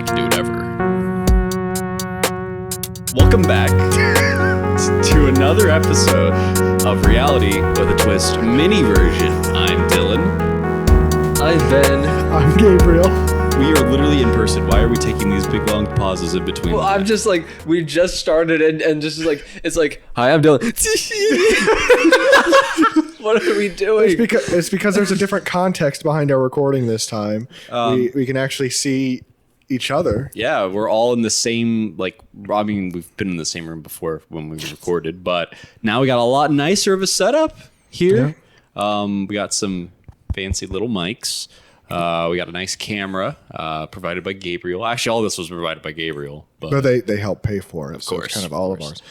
I can do whatever. Welcome back to another episode of Reality with a Twist mini version. I'm Dylan. I'm Ben. I'm Gabriel. We are literally in person. Why are we taking these big long pauses in between? Well, I'm just like, we just started and just like, it's like, hi, I'm Dylan. What are we doing? It's because there's a different context behind our recording this time. We can actually see each other. Yeah, we're all in the same, we've been in the same room before when we recorded, but now we got a lot nicer of a setup here. Yeah. We got some fancy little mics. We got a nice camera provided by Gabriel. Actually, all this was provided by Gabriel. But they help pay for it. Of course. It's kind of all of ours.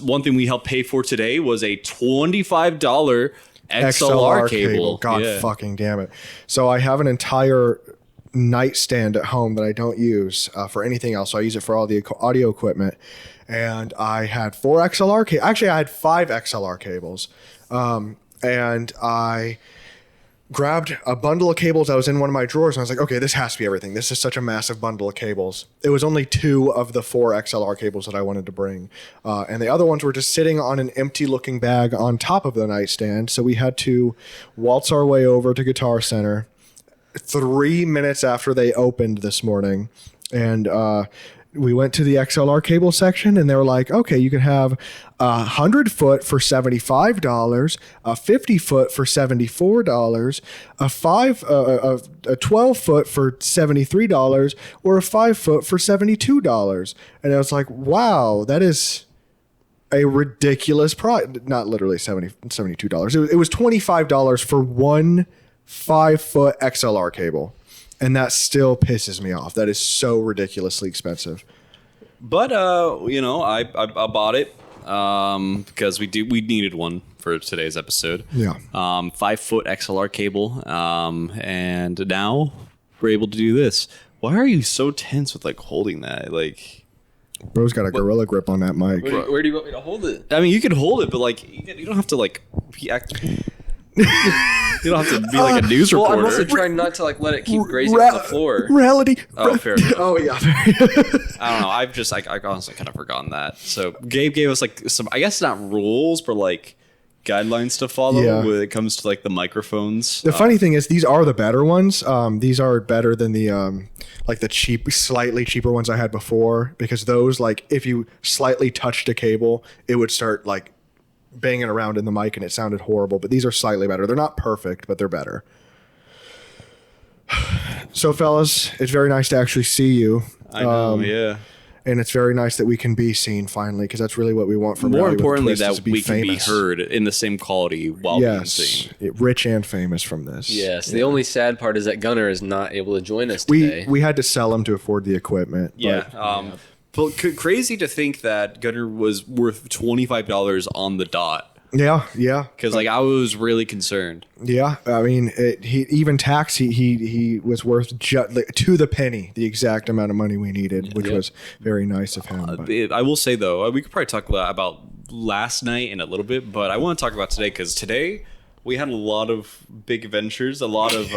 One thing we helped pay for today was a $25 XLR cable. God fucking damn it. So I have an entire nightstand at home that I don't use for anything else. So I use it for all the audio equipment. And I had 4 XLR cables. Actually, I had 5 XLR cables. And I grabbed a bundle of cables that was in one of my drawers, and I was like, okay, this has to be everything. This is such a massive bundle of cables. It was only 2 of the 4 XLR cables that I wanted to bring. And the other ones were just sitting on an empty looking bag on top of the nightstand. So we had to waltz our way over to Guitar Center 3 minutes after they opened this morning. And we went to the XLR cable section, and they were like, okay, you can have 100 foot for $75, a 50 foot for $74, a 12 foot for $73, or a 5 foot for $72. And I was like, wow, that is a ridiculous price. Not literally $72. It was $25 for one 5 foot XLR cable. And that still pisses me off. That is so ridiculously expensive. But I bought it because we needed one for today's episode. Yeah. 5 foot XLR cable, and now we're able to do this. Why are you so tense with holding that? Bro's got a gorilla grip on that mic. Where do you want me to hold it? I mean, you can hold it, but you don't have to be active. You don't have to be like a news reporter. Well, I'm also trying not to let it keep grazing on the floor. Reality. Oh, fair enough. Oh, yeah. I don't know. I honestly kind of forgotten that. So Gabe gave us some, I guess not rules, but guidelines to follow when it comes to the microphones. The funny thing is, these are the better ones. These are better than the the slightly cheaper ones I had before, because those if you slightly touched a cable, it would start banging around in the mic and it sounded horrible. But these are slightly better. They're not perfect, but they're better. So fellas, it's very nice to actually see you. I know, yeah. And it's very nice that we can be seen finally, because that's really what we want from More Reality importantly, with a Twist, that we famous. can be heard in the same quality while being seen. Rich and famous from this. Yes. The only sad part is that Gunnar is not able to join us today. We had to sell him to afford the equipment. Yeah. But crazy to think that Gunnar was worth $25 on the dot. Yeah. Because I was really concerned. Yeah, I mean, he was worth to the penny the exact amount of money we needed, which was very nice of him. I will say though, we could probably talk about last night in a little bit, but I want to talk about today, because today we had a lot of big adventures, a lot of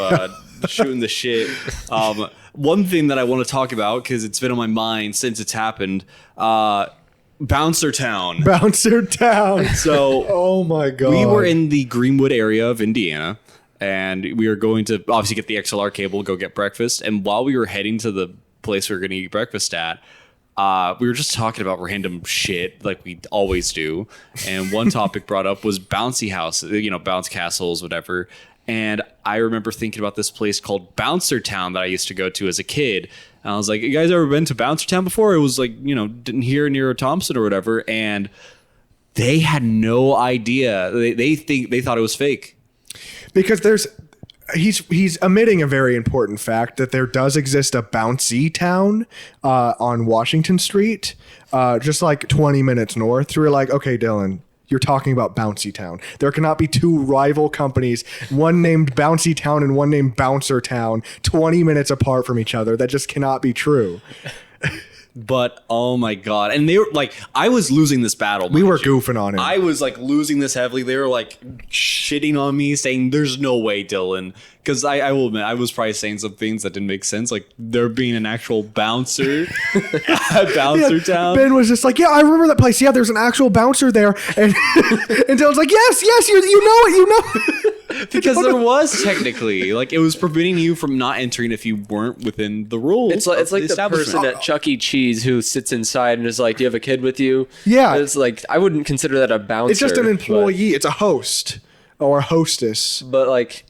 shooting the shit. One thing that I want to talk about, because it's been on my mind since it's happened, Bouncertown. So, oh my God. We were in the Greenwood area of Indiana, and we were going to obviously get the XLR cable, go get breakfast. And while we were heading to the place we were going to eat breakfast at, we were just talking about random shit like we always do. And one topic brought up was bouncy houses, bounce castles, whatever. And I remember thinking about this place called Bouncertown that I used to go to as a kid. And I was like, you guys ever been to Bouncertown before? It was didn't hear near Thompson or whatever. And they had no idea. They thought it was fake. Because he's omitting a very important fact that there does exist a bouncy town on Washington Street, just 20 minutes north. So we're like, okay, Dylan, you're talking about Bouncy Town. There cannot be 2 rival companies, one named Bouncy Town and one named Bouncertown, 20 minutes apart from each other. That just cannot be true. But oh my god, and they were like, I was losing this battle. We were goofing on him. I was like losing this heavily. They were like shitting on me, saying there's no way, Dylan. Because I will admit, I was probably saying some things that didn't make sense, like there being an actual bouncer at Bouncertown. Ben was just like, yeah, I remember that place. Yeah, there's an actual bouncer there. And Dylan's like, yes, you know it. Because there was technically, like, it was preventing you from not entering if you weren't within the rules. It's like the person at Chuck E. Cheese who sits inside and is like, "Do you have a kid with you?" Yeah, it's like I wouldn't consider that a bouncer. It's just an employee. It's a host or a hostess. But like,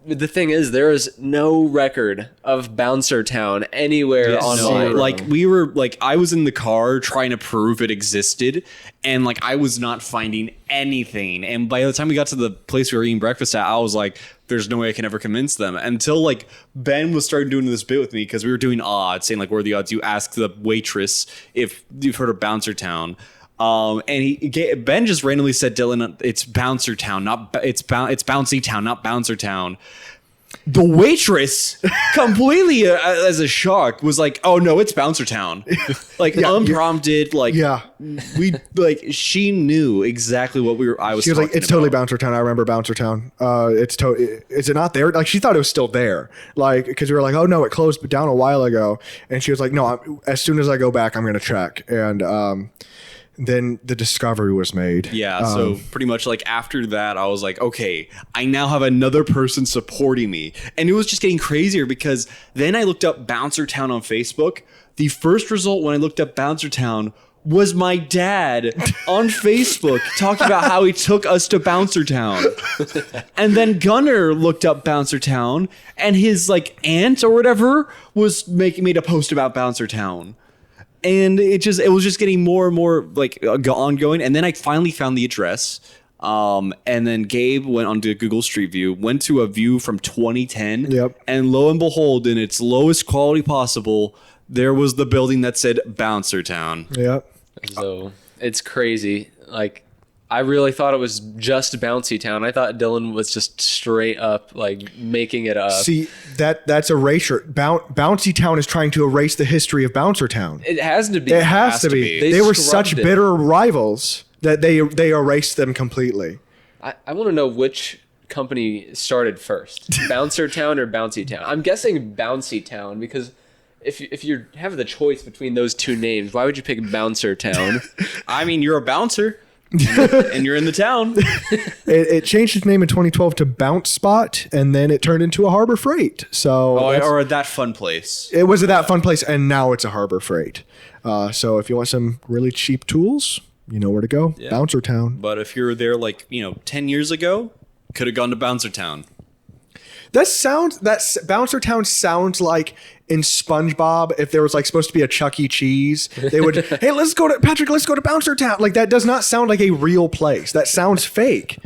the thing is, there is no record of Bouncertown anywhere online. No, like we were, like I was in the car trying to prove it existed, and like I was not finding anything. And by the time we got to the place we were eating breakfast at, I was like, "There's no way I can ever convince them." Until like Ben was starting doing this bit with me because we were doing odds, saying like, "What are the odds?" You ask the waitress if you've heard of Bouncertown. And Ben just randomly said, "Dylan, it's Bouncertown, it's Bouncy Town, not Bouncertown." The waitress, completely as a shock, was like, "Oh no, it's Bouncertown." Like unprompted, she knew exactly what I was. She was like, "It's totally Bouncertown. I remember Bouncertown. Is it not there?" Like she thought it was still there, like because we were like, "Oh no, it closed down a while ago." And she was like, "No, as soon as I go back, I'm going to check." And then the discovery was made. Yeah, so pretty much like after that, I was like, okay, I now have another person supporting me. And it was just getting crazier because then I looked up Bouncertown on Facebook. The first result when I looked up Bouncertown was my dad on Facebook talking about how he took us to Bouncertown. And then Gunnar looked up Bouncertown and his like aunt or whatever was made a post about Bouncertown. And it was just getting more and more like ongoing. And then I finally found the address. And then Gabe went onto Google Street View, went to a view from 2010. Yep. And lo and behold, in its lowest quality possible, there was the building that said Bouncertown. Yep. So it's crazy. Like, I really thought it was just Bouncy Town. I thought Dylan was just straight up like making it up. See, that's erasure. Bouncy Town is trying to erase the history of Bouncertown. It has to be. It has to be. They were such bitter rivals that they erased them completely. I want to know which company started first, Bouncertown or Bouncy Town. I'm guessing Bouncy Town because if you have the choice between those two names, why would you pick Bouncertown? I mean, you're a bouncer. And you're in the town. It changed its name in 2012 to Bounce Spot, and then it turned into a Harbor Freight. So, or that fun place. It was that fun place, and now it's a Harbor Freight. So if you want some really cheap tools, you know where to go. Yeah. Bouncertown. But if you were there 10 years ago, could have gone to Bouncertown. Bouncertown sounds like in SpongeBob, if there was like supposed to be a Chuck E. Cheese, they would, hey, let's go to Bouncertown. Like that does not sound like a real place. That sounds fake.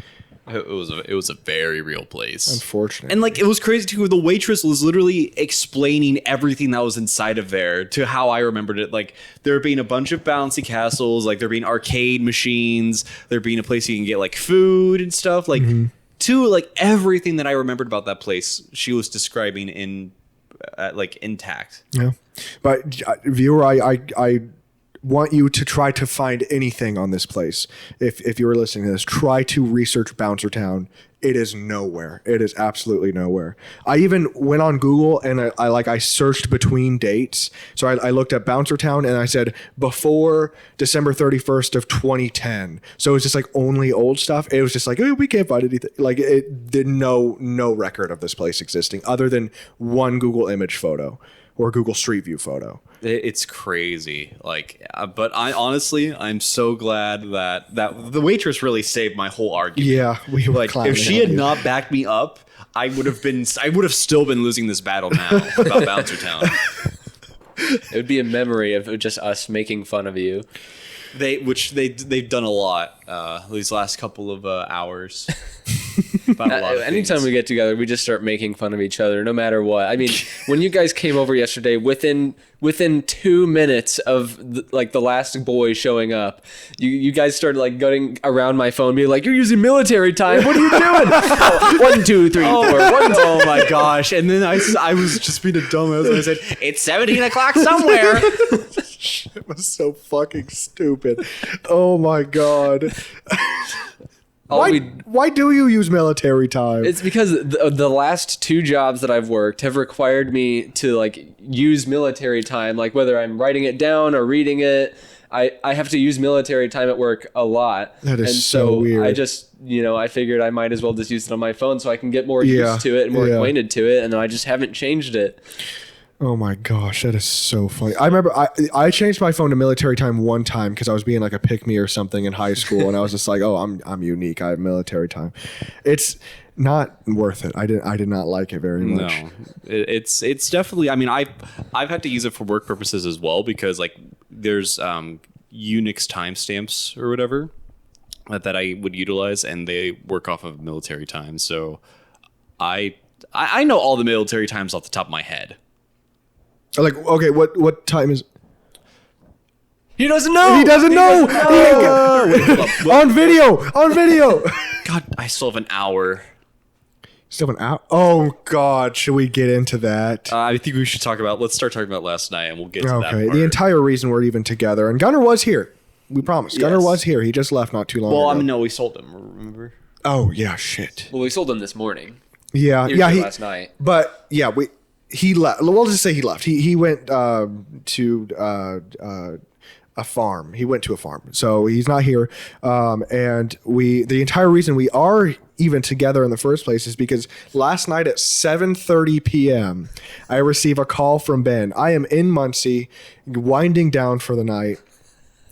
It was a very real place. Unfortunately. And like it was crazy too. The waitress was literally explaining everything that was inside of there to how I remembered it. Like there being a bunch of bouncy castles, like there being arcade machines, there being a place you can get like food and stuff. Like to like everything that I remembered about that place, she was describing in intact. Yeah. But viewer, I want you to try to find anything on this place. If you were listening to this, try to research Bouncertown. It is nowhere. It is absolutely nowhere. I even went on Google and I searched between dates. So I looked at Bouncertown and I said before December 31st of 2010. So it's just like only old stuff. It was just like, oh, we can't find anything. Like it did no record of this place existing other than one Google image photo or Google Street View photo. It's crazy. But I'm so glad that the waitress really saved my whole argument. Yeah, we were if she had not backed me up, I would have still been losing this battle now about Bouncertown. It would be a memory of just us making fun of you. They've done a lot these last couple of hours. Anytime we get together, we just start making fun of each other, no matter what. I mean, when you guys came over yesterday, within 2 minutes of the last boy showing up, you guys started going around my phone, being like, "You're using military time. What are you doing?" 1, 2, 3, 4. Oh my gosh! And then I was just being a dumbass and I said, "It's 17 o'clock somewhere." shit was so fucking stupid. Oh my god. Why do you use military time? It's because the last 2 jobs that I've worked have required me to like use military time, like whether I'm writing it down or reading it. I have to use military time at work a lot. That is so weird. I just, I figured I might as well just use it on my phone so I can get more used to it and more acquainted to it. And I just haven't changed it. Oh my gosh, that is so funny. I remember I changed my phone to military time one time because I was being like a pick me or something in high school, and I was just like, oh, I'm unique. I have military time. It's not worth it. I did not like it very much. No, it's definitely. I mean, I've had to use it for work purposes as well because like there's Unix timestamps or whatever that I would utilize, and they work off of military time. So I know all the military times off the top of my head. Like, okay, what time is? He doesn't know. He doesn't know. On video. God, I still have an hour. Still have an hour. Oh God, should we get into that? I think we should let's start talking about last night, and we'll get to that part. The entire reason we're even together, and Gunnar was here. We promised. Yes. Gunnar was here. He just left not too long ago. Well, I mean, no, we sold him. Remember? Oh yeah, shit. Well, we sold him this morning. Yeah, he was here last night. But yeah, he left. We'll just say he left. He went to a farm. He went to a farm, so he's not here. And the entire reason we are even together in the first place is because last night at 7:30 p.m. I receive a call from Ben. I am in Muncie, winding down for the night.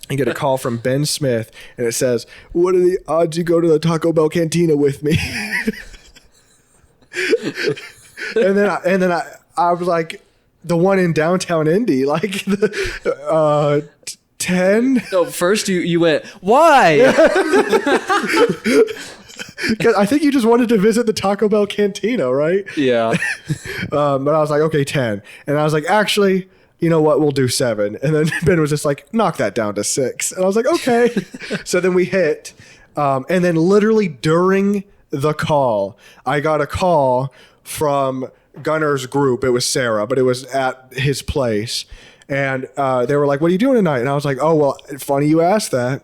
And get a call from Ben Smith, and it says, "What are the odds you go to the Taco Bell Cantina with me?" and then I was like, the one in downtown Indy, like 10. No, first you went, why? Because I think you just wanted to visit the Taco Bell Cantina, right? Yeah. But I was like, okay, 10. And I was like, actually, you know what? We'll do 7. And then Ben was just like, knock that down to 6. And I was like, okay. So then we hit. And then literally during the call, I got a call from Gunnar's group. It was Sarah, but it was at his place. And they were like, what are you doing tonight? And I was like, oh, well, funny you asked that.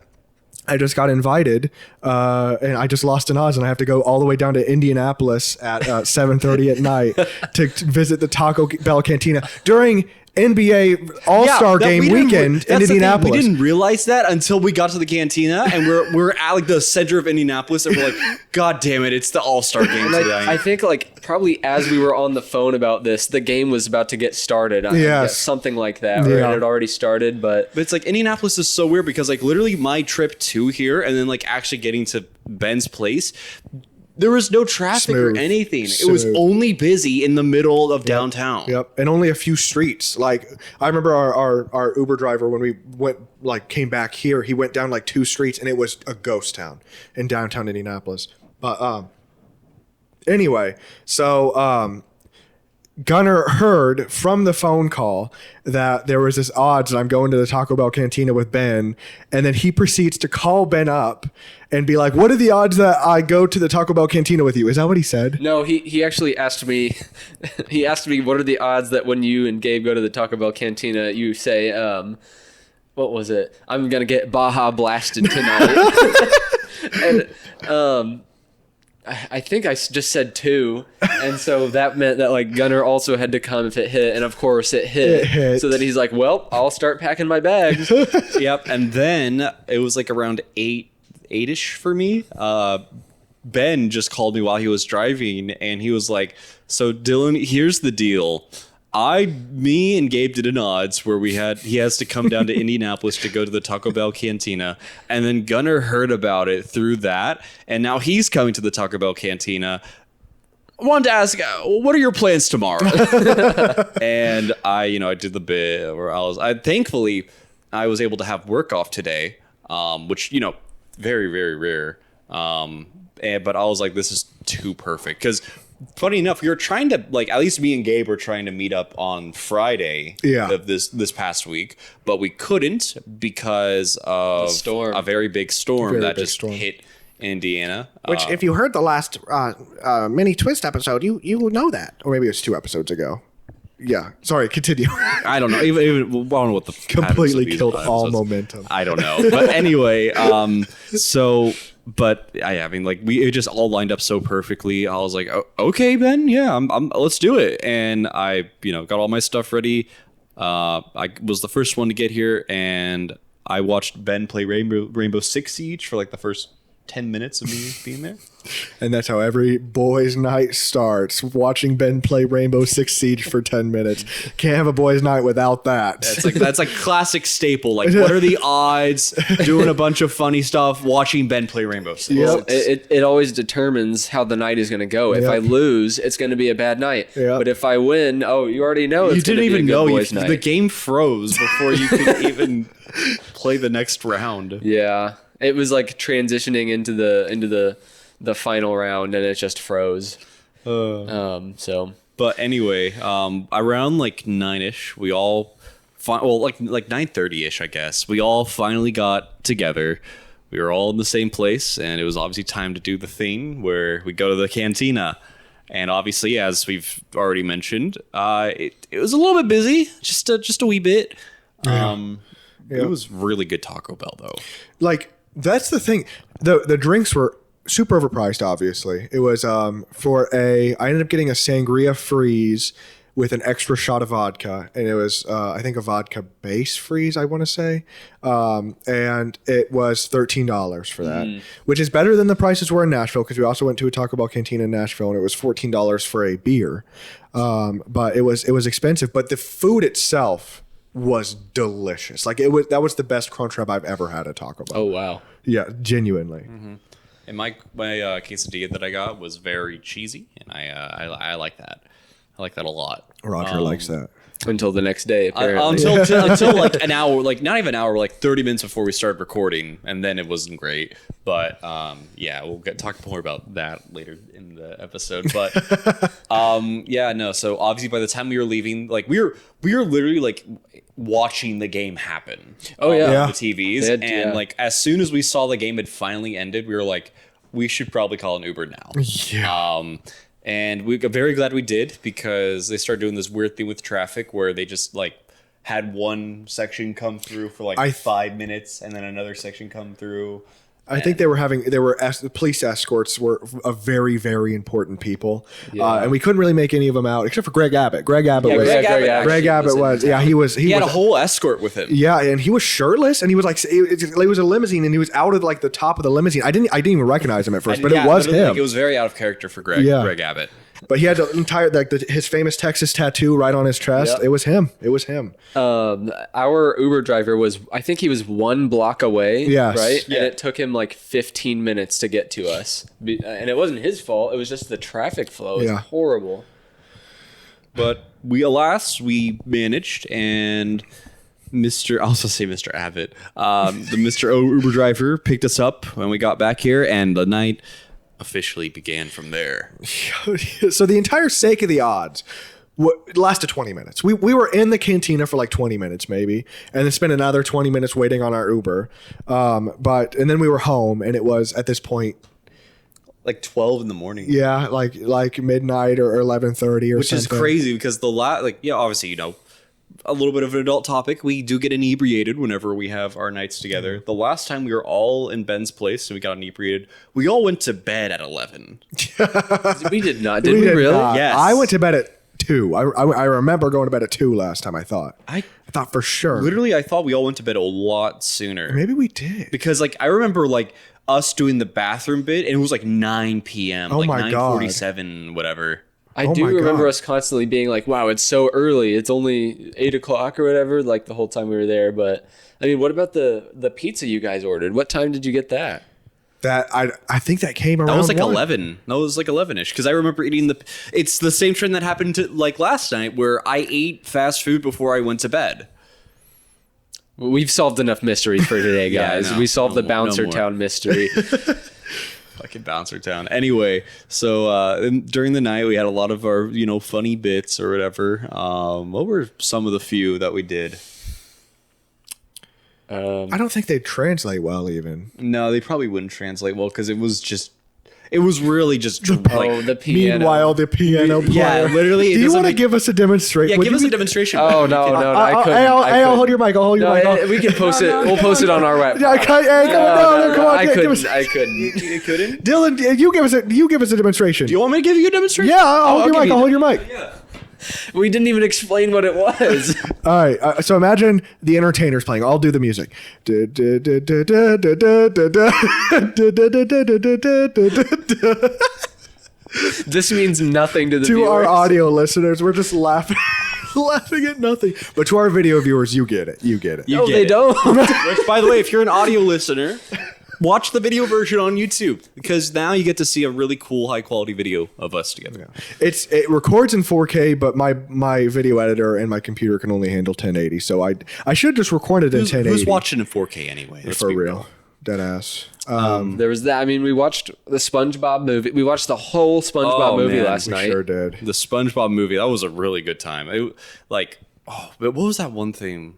I just got invited, and I just lost an odds, and I have to go all the way down to Indianapolis at 7:30 at night to visit the Taco Bell Cantina during NBA All-Star Game weekend in Indianapolis. We didn't realize that until we got to the cantina, and we're at like the center of Indianapolis, and we're like, God damn it, it's the All-Star Game today. I think like probably as we were on the phone about this, the game was about to get started. Yes. Something like that, or it had already started. But it's like Indianapolis is so weird because like literally my trip to here and then like actually getting to Ben's place, there was no traffic or anything. It was only busy in the middle of downtown. Yep. And only a few streets. Like I remember our Uber driver when we came back here, he went down like 2 streets and it was a ghost town in downtown Indianapolis. But anyway, so Gunnar heard from the phone call that there was this odds that I'm going to the Taco Bell Cantina with Ben, and then he proceeds to call Ben up and be like, what are the odds that I go to the Taco Bell Cantina with you? Is that what he said? No, he actually asked me, what are the odds that when you and Gabe go to the Taco Bell Cantina, you say, what was it? I'm going to get Baja blasted tonight. And I think I just said 2, and so that meant that like Gunnar also had to come if it hit, and of course it hit. So that he's like, well, I'll start packing my bags. Yep. And then it was like around 8-ish for me. Ben just called me while he was driving, and he was like, so Dylan, here's the deal. Me and Gabe did an odds where he has to come down to Indianapolis to go to the Taco Bell Cantina, and then Gunnar heard about it through that, and now he's coming to the Taco Bell Cantina. I wanted to ask, what are your plans tomorrow? And I did the bit where thankfully I was able to have work off today, which very, very rare. But I was like, this is too perfect because. Funny enough, we were trying to at least me and Gabe were trying to meet up on Friday of this past week, but we couldn't because of a very big storm that just hit Indiana. Which, if you heard the last mini twist episode, you know that, or maybe it was 2 episodes ago. Yeah. Sorry. Continue. I don't know. Even I don't know what the Completely killed all momentum. I don't know. But anyway, but I mean, like it just all lined up so perfectly. I was like, oh, okay, Ben, yeah, let's do it. And I, got all my stuff ready. I was the first one to get here, and I watched Ben play Rainbow Six Siege for like the first 10 minutes of me being there. And that's how every boys' night starts, watching Ben play Rainbow Six Siege for 10 minutes. Can't have a boys' night without that. That's like classic staple. Like, what are the odds? Doing a bunch of funny stuff, watching Ben play Rainbow Six. Well, it always determines how the night is going to go. If I lose, it's going to be a bad night. Yep. But if I win, you already know it's going to be a good boys' night. The game froze before you could even play the next round. Yeah. It was like transitioning into the final round, and it just froze. But anyway, around like 9ish, we all like 9:30ish, I guess. We all finally got together. We were all in the same place, and it was obviously time to do the thing where we go to the cantina. And obviously, as we've already mentioned, it was a little bit busy, just a wee bit. It was really good Taco Bell though. Like, that's the thing. The drinks were super overpriced, obviously. It was I ended up getting a sangria freeze with an extra shot of vodka, and it was I think a vodka base freeze, I want to say. And it was $13 for that, which is better than the prices were in Nashville, because we also went to a Taco Bell canteen in Nashville, and it was $14 for a beer. But it was expensive, but the food itself was delicious. Like, that was the best Crunchwrap I've ever had at Taco Bell. Oh wow. Yeah, genuinely. Mm-hmm. And my quesadilla that I got was very cheesy, and I like that. I like that a lot. Roger likes that. Until the next day, apparently. Until like an hour, like not even an hour, like 30 minutes before we started recording, and then it wasn't great. But we'll talk more about that later in the episode. But so obviously by the time we were leaving, like we were literally like watching the game happen. On the TVs, like as soon as we saw the game had finally ended, we were like, we should probably call an Uber now. Yeah. And we got very glad we did, because they started doing this weird thing with traffic where they just like had one section come through for like 5 minutes, and then another section come through. I think the police escorts were a very, very important people. Yeah. And we couldn't really make any of them out, except for Greg Abbott. Greg Abbott was he had a whole escort with him. Yeah, and he was shirtless, and he was like, it was a limousine, and he was out of like the top of the limousine. I didn't even recognize him at first, but it was him. Like, it was very out of character for Greg Abbott. But he had the entire his famous Texas tattoo right on his chest. Yep. It was him. Our Uber driver I think he was 1 block away. Yes. Right. Yeah. And it took him like 15 minutes to get to us, and it wasn't his fault. It was just the traffic flow. It was horrible. But we managed, and Mr. Abbott, the Mr. Uber driver picked us up when we got back here, and the night officially began from there. So the entire sake of the odds lasted 20 minutes. We were in the cantina for like 20 minutes maybe, and then spent another 20 minutes waiting on our Uber. And then we were home, and it was at this point like 12 in the morning. Yeah, like midnight or 11:30 or something. Which is crazy, because obviously, a little bit of an adult topic. We do get inebriated whenever we have our nights together. The last time we were all in Ben's place and we got inebriated, we all went to bed at 11. We did not. Did we really? Not. Yes. I went to bed at 2. I remember going to bed at 2 last time, I thought. I thought for sure. Literally, I thought we all went to bed a lot sooner. Maybe we did. Because I remember us doing the bathroom bit, and it was like 9 p.m. Oh like my God. 9:47, whatever. I do remember us constantly being like, wow, it's so early. It's only 8 o'clock or whatever, like the whole time we were there. But I mean, what about the pizza you guys ordered? What time did you get that? That I think that came around. That was like 11. That was like 11ish, because I remember eating it's the same trend that happened to like last night, where I ate fast food before I went to bed. We've solved enough mysteries for today, guys. We solved the Bouncertown mystery. Fucking Bouncertown. Anyway, so during the night we had a lot of our funny bits or whatever. What were some of the few that we did? I don't think they'd translate well even. No, they probably wouldn't translate well, because it was It was really just the piano. Meanwhile, the piano player. Yeah, literally. Do you want to give us a demonstration? Yeah, give us a demonstration. Oh, no, I couldn't. I'll hold your mic. I'll hold your mic. We can post it. We'll post it on our web. Yeah, come on. I couldn't. You couldn't? Dylan, you give us a demonstration. Do you want me to give you a demonstration? Yeah, I'll hold your mic. Yeah. We didn't even explain what it was. All right, so imagine the entertainers playing. I'll do the music. This means nothing to the To viewers. our audio listeners, we're just laughing at nothing. But to our video viewers, you get it. You get it. No, they don't. Which, by the way, if you're an audio listener, watch the video version on YouTube because now you get to see a really cool, high quality video of us together. Yeah. It records in 4K, but my video editor and my computer can only handle 1080. So I should just record it in 1080. Who's watching in 4K anyway? For real. Dead ass. There was that. I mean, we watched the SpongeBob movie. We watched the whole SpongeBob movie last night. Sure did. The SpongeBob movie, that was a really good time. But what was that one thing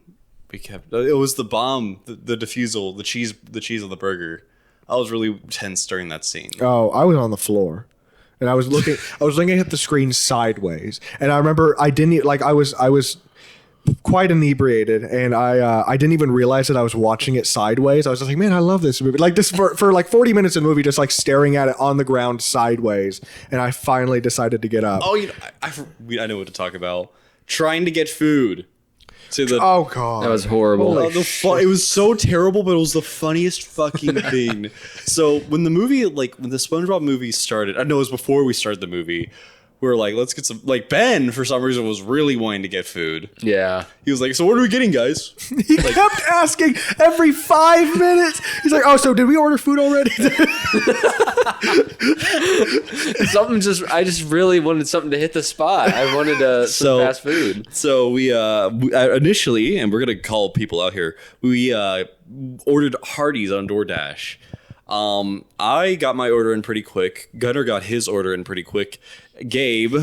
we kept? It was the bomb, the defusal, the cheese on the burger. I was really tense during that scene. Oh, I was on the floor. And I was looking at the screen sideways. And I remember I was quite inebriated, and I didn't even realize that I was watching it sideways. I was just like, man, I love this movie. Like this for like 40 minutes of the movie, just like staring at it on the ground sideways. And I finally decided to get up. Oh, I know what to talk about. Trying to get food to the. Oh god, That was horrible. It was so terrible, but it was the funniest fucking thing. So when the SpongeBob movie started, I know it was before we started the movie. We were like, let's get some. Like Ben, for some reason, was really wanting to get food. Yeah. He was like, so what are we getting, guys? He kept asking every 5 minutes. He's like, oh, so did we order food already? I just really wanted something to hit the spot. I wanted some fast food. So we initially, and we're gonna call people out here. We ordered Hardee's on DoorDash. I got my order in pretty quick. Gunnar got his order in pretty quick. Gabe.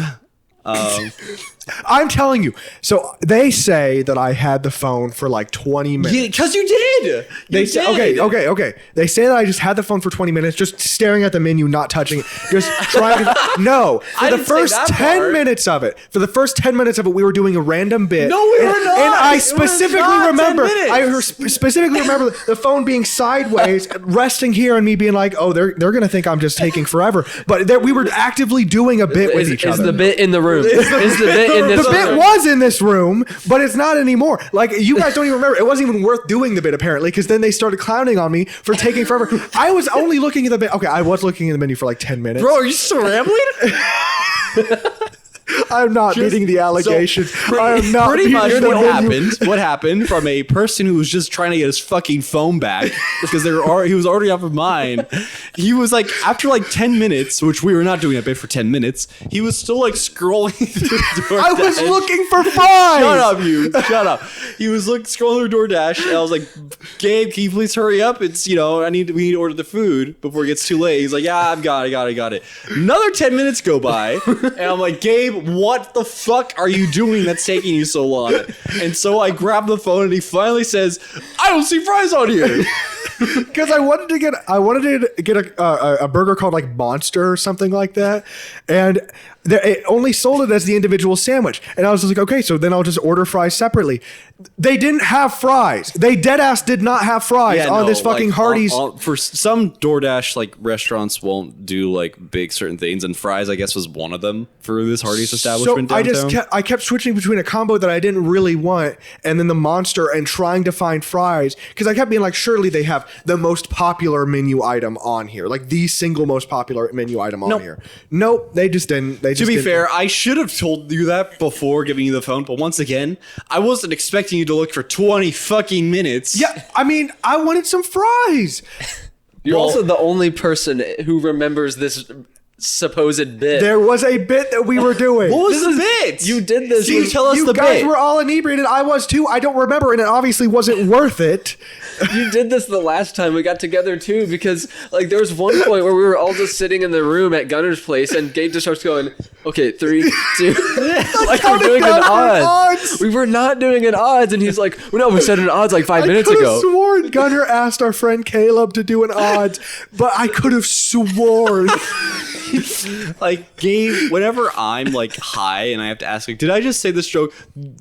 I'm telling you. So they say that I had the phone for like 20 minutes. Yeah, because you did. They say, okay. They say that I just had the phone for 20 minutes, just staring at the menu, not touching it, just trying to. No, for the first 10 minutes of it, we were doing a random bit. No, we were not. And I specifically remember, 10 minutes. specifically remember the phone being sideways, resting here, and me being like, oh, they're gonna think I'm just taking forever. But we were actively doing a bit with each other. Is the bit in the room? Is the bit in this The bit was in this room, but it's not anymore. Like, you guys don't even remember. It wasn't even worth doing the bit, apparently, because then they started clowning on me for taking forever. I was only looking at the bit. Okay, I was looking at the menu for like 10 minutes. Bro, are you still rambling? I'm not meeting the allegations. I am not pretty much meeting the menu. what happened from a person who was just trying to get his fucking phone back because he was already off of mine. He was like, after like 10 minutes, which we were not doing a bit for 10 minutes, he was still like scrolling through DoorDash. I was looking for fries. Shut up. He was scrolling through DoorDash, and I was like, Gabe, can you please hurry up? It's, we need to order the food before it gets too late. He's like, yeah, I've got it. Another 10 minutes go by, and I'm like, Gabe, what the fuck are you doing that's taking you so long? And so I grab the phone, and he finally says, I don't see fries on here. Because I wanted to get a burger called like Monster or something like that, and it only sold it as the individual sandwich. And I was just like, okay, so then I'll just order fries separately. They didn't have fries. They deadass did not have fries on this fucking Hardee's. For some DoorDash like restaurants won't do like big certain things, and fries I guess was one of them for this Hardee's establishment downtown. I kept switching between a combo that I didn't really want and then the Monster and trying to find fries because I kept being like, surely they have the most popular menu item on here, like the single most popular menu item on here. Nope, they just didn't. To be fair, I should have told you that before giving you the phone, but once again, I wasn't expecting you to look for 20 fucking minutes. Yeah, I mean, I wanted some fries. You're also the only person who remembers this supposed bit. There was a bit that we were doing. What was the bit? You did this. You tell us You the guys bit. were all inebriated. I was too. I don't remember, and it obviously wasn't worth it. You did this the last time we got together too, because like there was one point where we were all just sitting in the room at Gunner's place, and Gabe just starts going, "Okay, 3, 2," like we're doing an odds. We were not doing an odds, and he's like, well, "No, we said an odds like 5 minutes I could ago." have sworn Gunner asked our friend Caleb to do an odds, but I could have sworn. Like, Gabe, whenever I'm like high and I have to ask, like, did I just say this joke?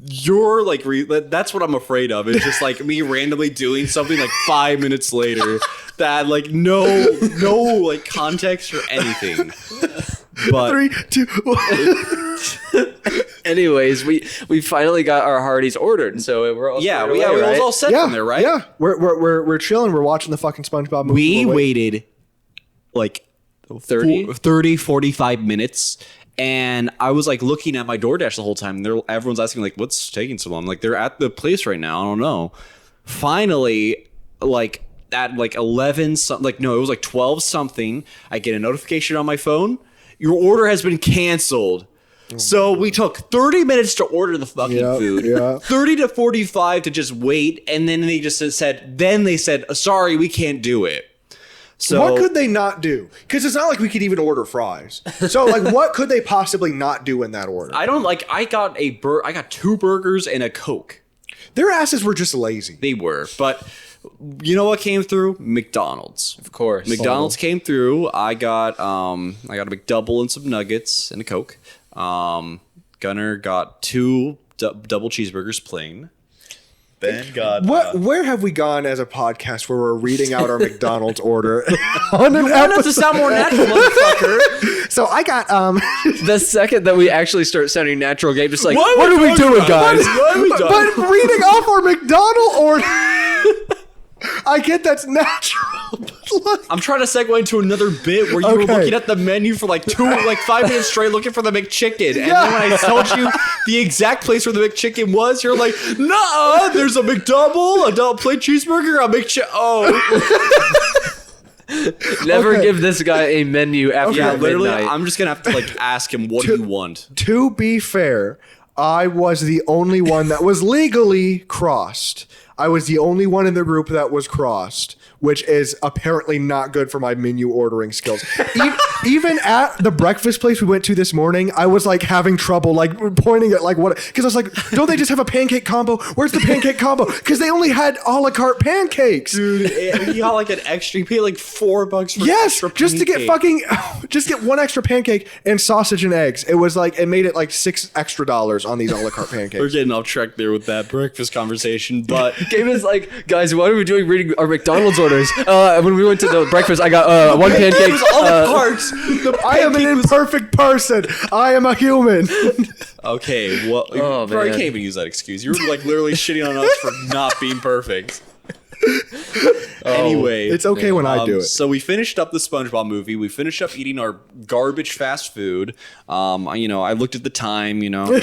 You're like, that's what I'm afraid of. It's just like me randomly doing something like 5 minutes later that like no like context or anything. But 3, 2, 1. Anyways, we finally got our Hardee's ordered, so we're all we right? was all set from there, right? Yeah, we're chilling. We're watching the fucking SpongeBob movie. We waited like 30, 45 minutes. And I was like looking at my DoorDash the whole time. And everyone's asking like, what's taking so long? Like, they're at the place right now. I don't know. Finally, like at like 11, like, no, it was like 12 something. I get a notification on my phone. Your order has been canceled. So we took 30 minutes to order the fucking food, 30 to 45 to just wait. And then they just said, sorry, we can't do it. So what could they not do? Because it's not like we could even order fries. So like, what could they possibly not do in that order? I got I got 2 burgers and a Coke. Their asses were just lazy. They were, but you know what came through? McDonald's. Of course. McDonald's came through. I got a McDouble and some nuggets and a Coke. Gunner got 2 double cheeseburgers plain. Ben got where have we gone as a podcast where we're reading out our McDonald's order on an want us to sound more natural, motherfucker. So I got The second that we actually start sounding natural, Gabe just like, What what are are we we doing, doing, guys? but reading off our McDonald order. I get that's natural. But like, I'm trying to segue into another bit where you were looking at the menu for like 5 minutes straight looking for the McChicken. And then when I told you the exact place where the McChicken was, you're like, nah, there's a McDouble, a double plate cheeseburger, a McChicken. Oh. Never give this guy a menu after Literally, midnight. I'm just going to have to like ask him, what do you want? to be fair, I was the only one that was legally crossed. I was the only one in the group that was crossed, which is apparently not good for my menu ordering skills. Even at the breakfast place we went to this morning, I was like having trouble like pointing at like what, because I was like, don't they just have a pancake combo? Where's the pancake combo? Because they only had a la carte pancakes. Dude, you got like an extra, you paid like $4 for Yes, extra just to get pancake. just get 1 extra pancake and sausage and eggs. It was like, it made it like $6 extra on these a la carte We're pancakes. getting off track there with that breakfast conversation, but Gabe is like, guys, what are we doing reading our McDonald's orders? When we went to the breakfast, I got 1 pancake. it was all the parts. I am an imperfect person. I am a human. Okay, well, Oh, bro, you man. can't even use that excuse. You were like literally shitting on us for not being perfect. Anyway, It's okay when I do it. So we finished up the SpongeBob movie. We finished up eating our garbage fast food. I looked at the time. It was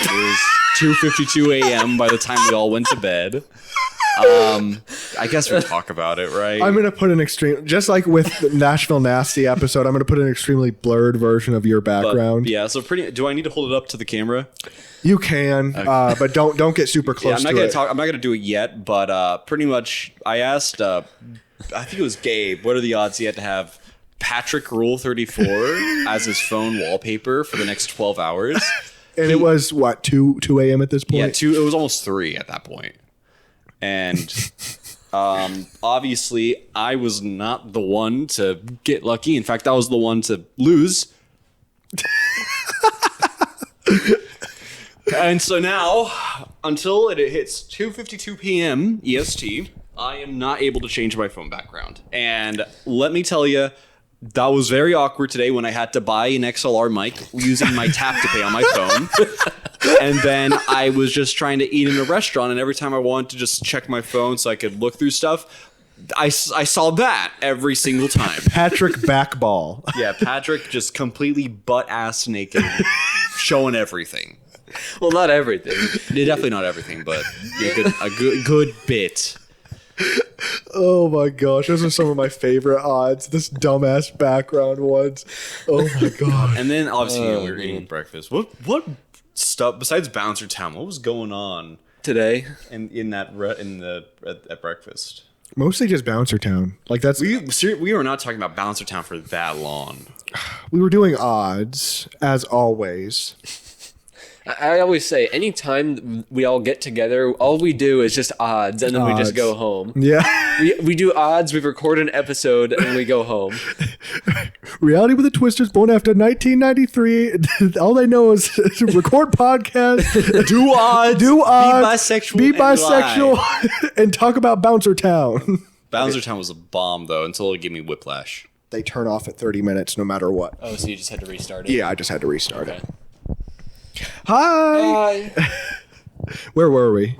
2:52 a.m. by the time we all went to bed. I guess we talk about it, right? I'm gonna put an extreme, just like with the Nashville Nasty episode. I'm gonna put an extremely blurred version of your background. Yeah. So do I need to hold it up to the camera? You can, but don't get super close. Yeah, I'm not to gonna it. talk. I'm not gonna do it yet, but pretty much, I asked. I think it was Gabe. What are the odds he had to have Patrick Rule 34 as his phone wallpaper for the next 12 hours? And it was what 2 a.m. at this point. Yeah, 2. It was almost 3 at that point. And obviously, I was not the one to get lucky. In fact, I was the one to lose. And so now, until it hits 2:52 p.m. EST, I am not able to change my phone background. And let me tell you, that was very awkward today when I had to buy an XLR mic using my tap to pay on my phone. And then I was just trying to eat in a restaurant, and every time I wanted to just check my phone so I could look through stuff, I saw that every single time. Patrick Backball. Yeah, Patrick just completely butt-ass naked, showing everything. Well, not everything. Definitely not everything, but a good bit. Oh my gosh, those are some of my favorite odds. This dumbass background ones. Oh my god. And then obviously we were eating breakfast. What stuff besides Bouncertown? What was going on Today. at breakfast? Mostly just Bouncertown. Like that's We were not talking about Bouncertown for that long. we were doing odds as always. I always say, anytime we all get together, all we do is just odds, and then we just go home. Yeah. We do odds, we record an episode, and we go home. Reality with the Twisters, born after 1993. All they know is record podcasts, Do odds, be bisexual, and talk about Bouncertown. Bouncertown was a bomb though until it gave me whiplash. They turn off at 30 minutes no matter what. Oh, so you just had to restart it? Yeah, I just had to restart it. Okay. Hi. Where were we?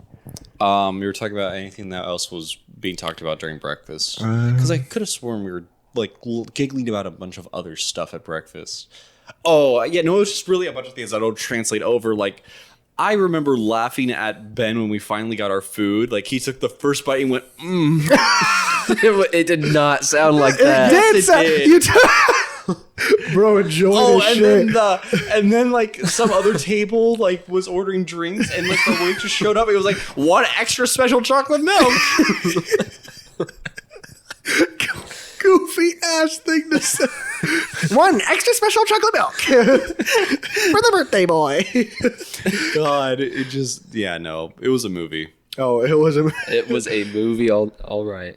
We were talking about anything that else was being talked about during breakfast. Because I could have sworn we were like giggling about a bunch of other stuff at breakfast. Oh, yeah, no, it was just really a bunch of things that don't translate over. Like, I remember laughing at Ben when we finally got our food. Like, he took the first bite and went, It did not sound like that. It did. Bro, enjoy this shit. And then like some other table like was ordering drinks and like the waitress showed up. It was like, one extra special chocolate milk. Goofy ass thing to say. One extra special chocolate milk for the birthday boy. God, it just no, it was a movie. Oh, it was a. It was a movie, all right.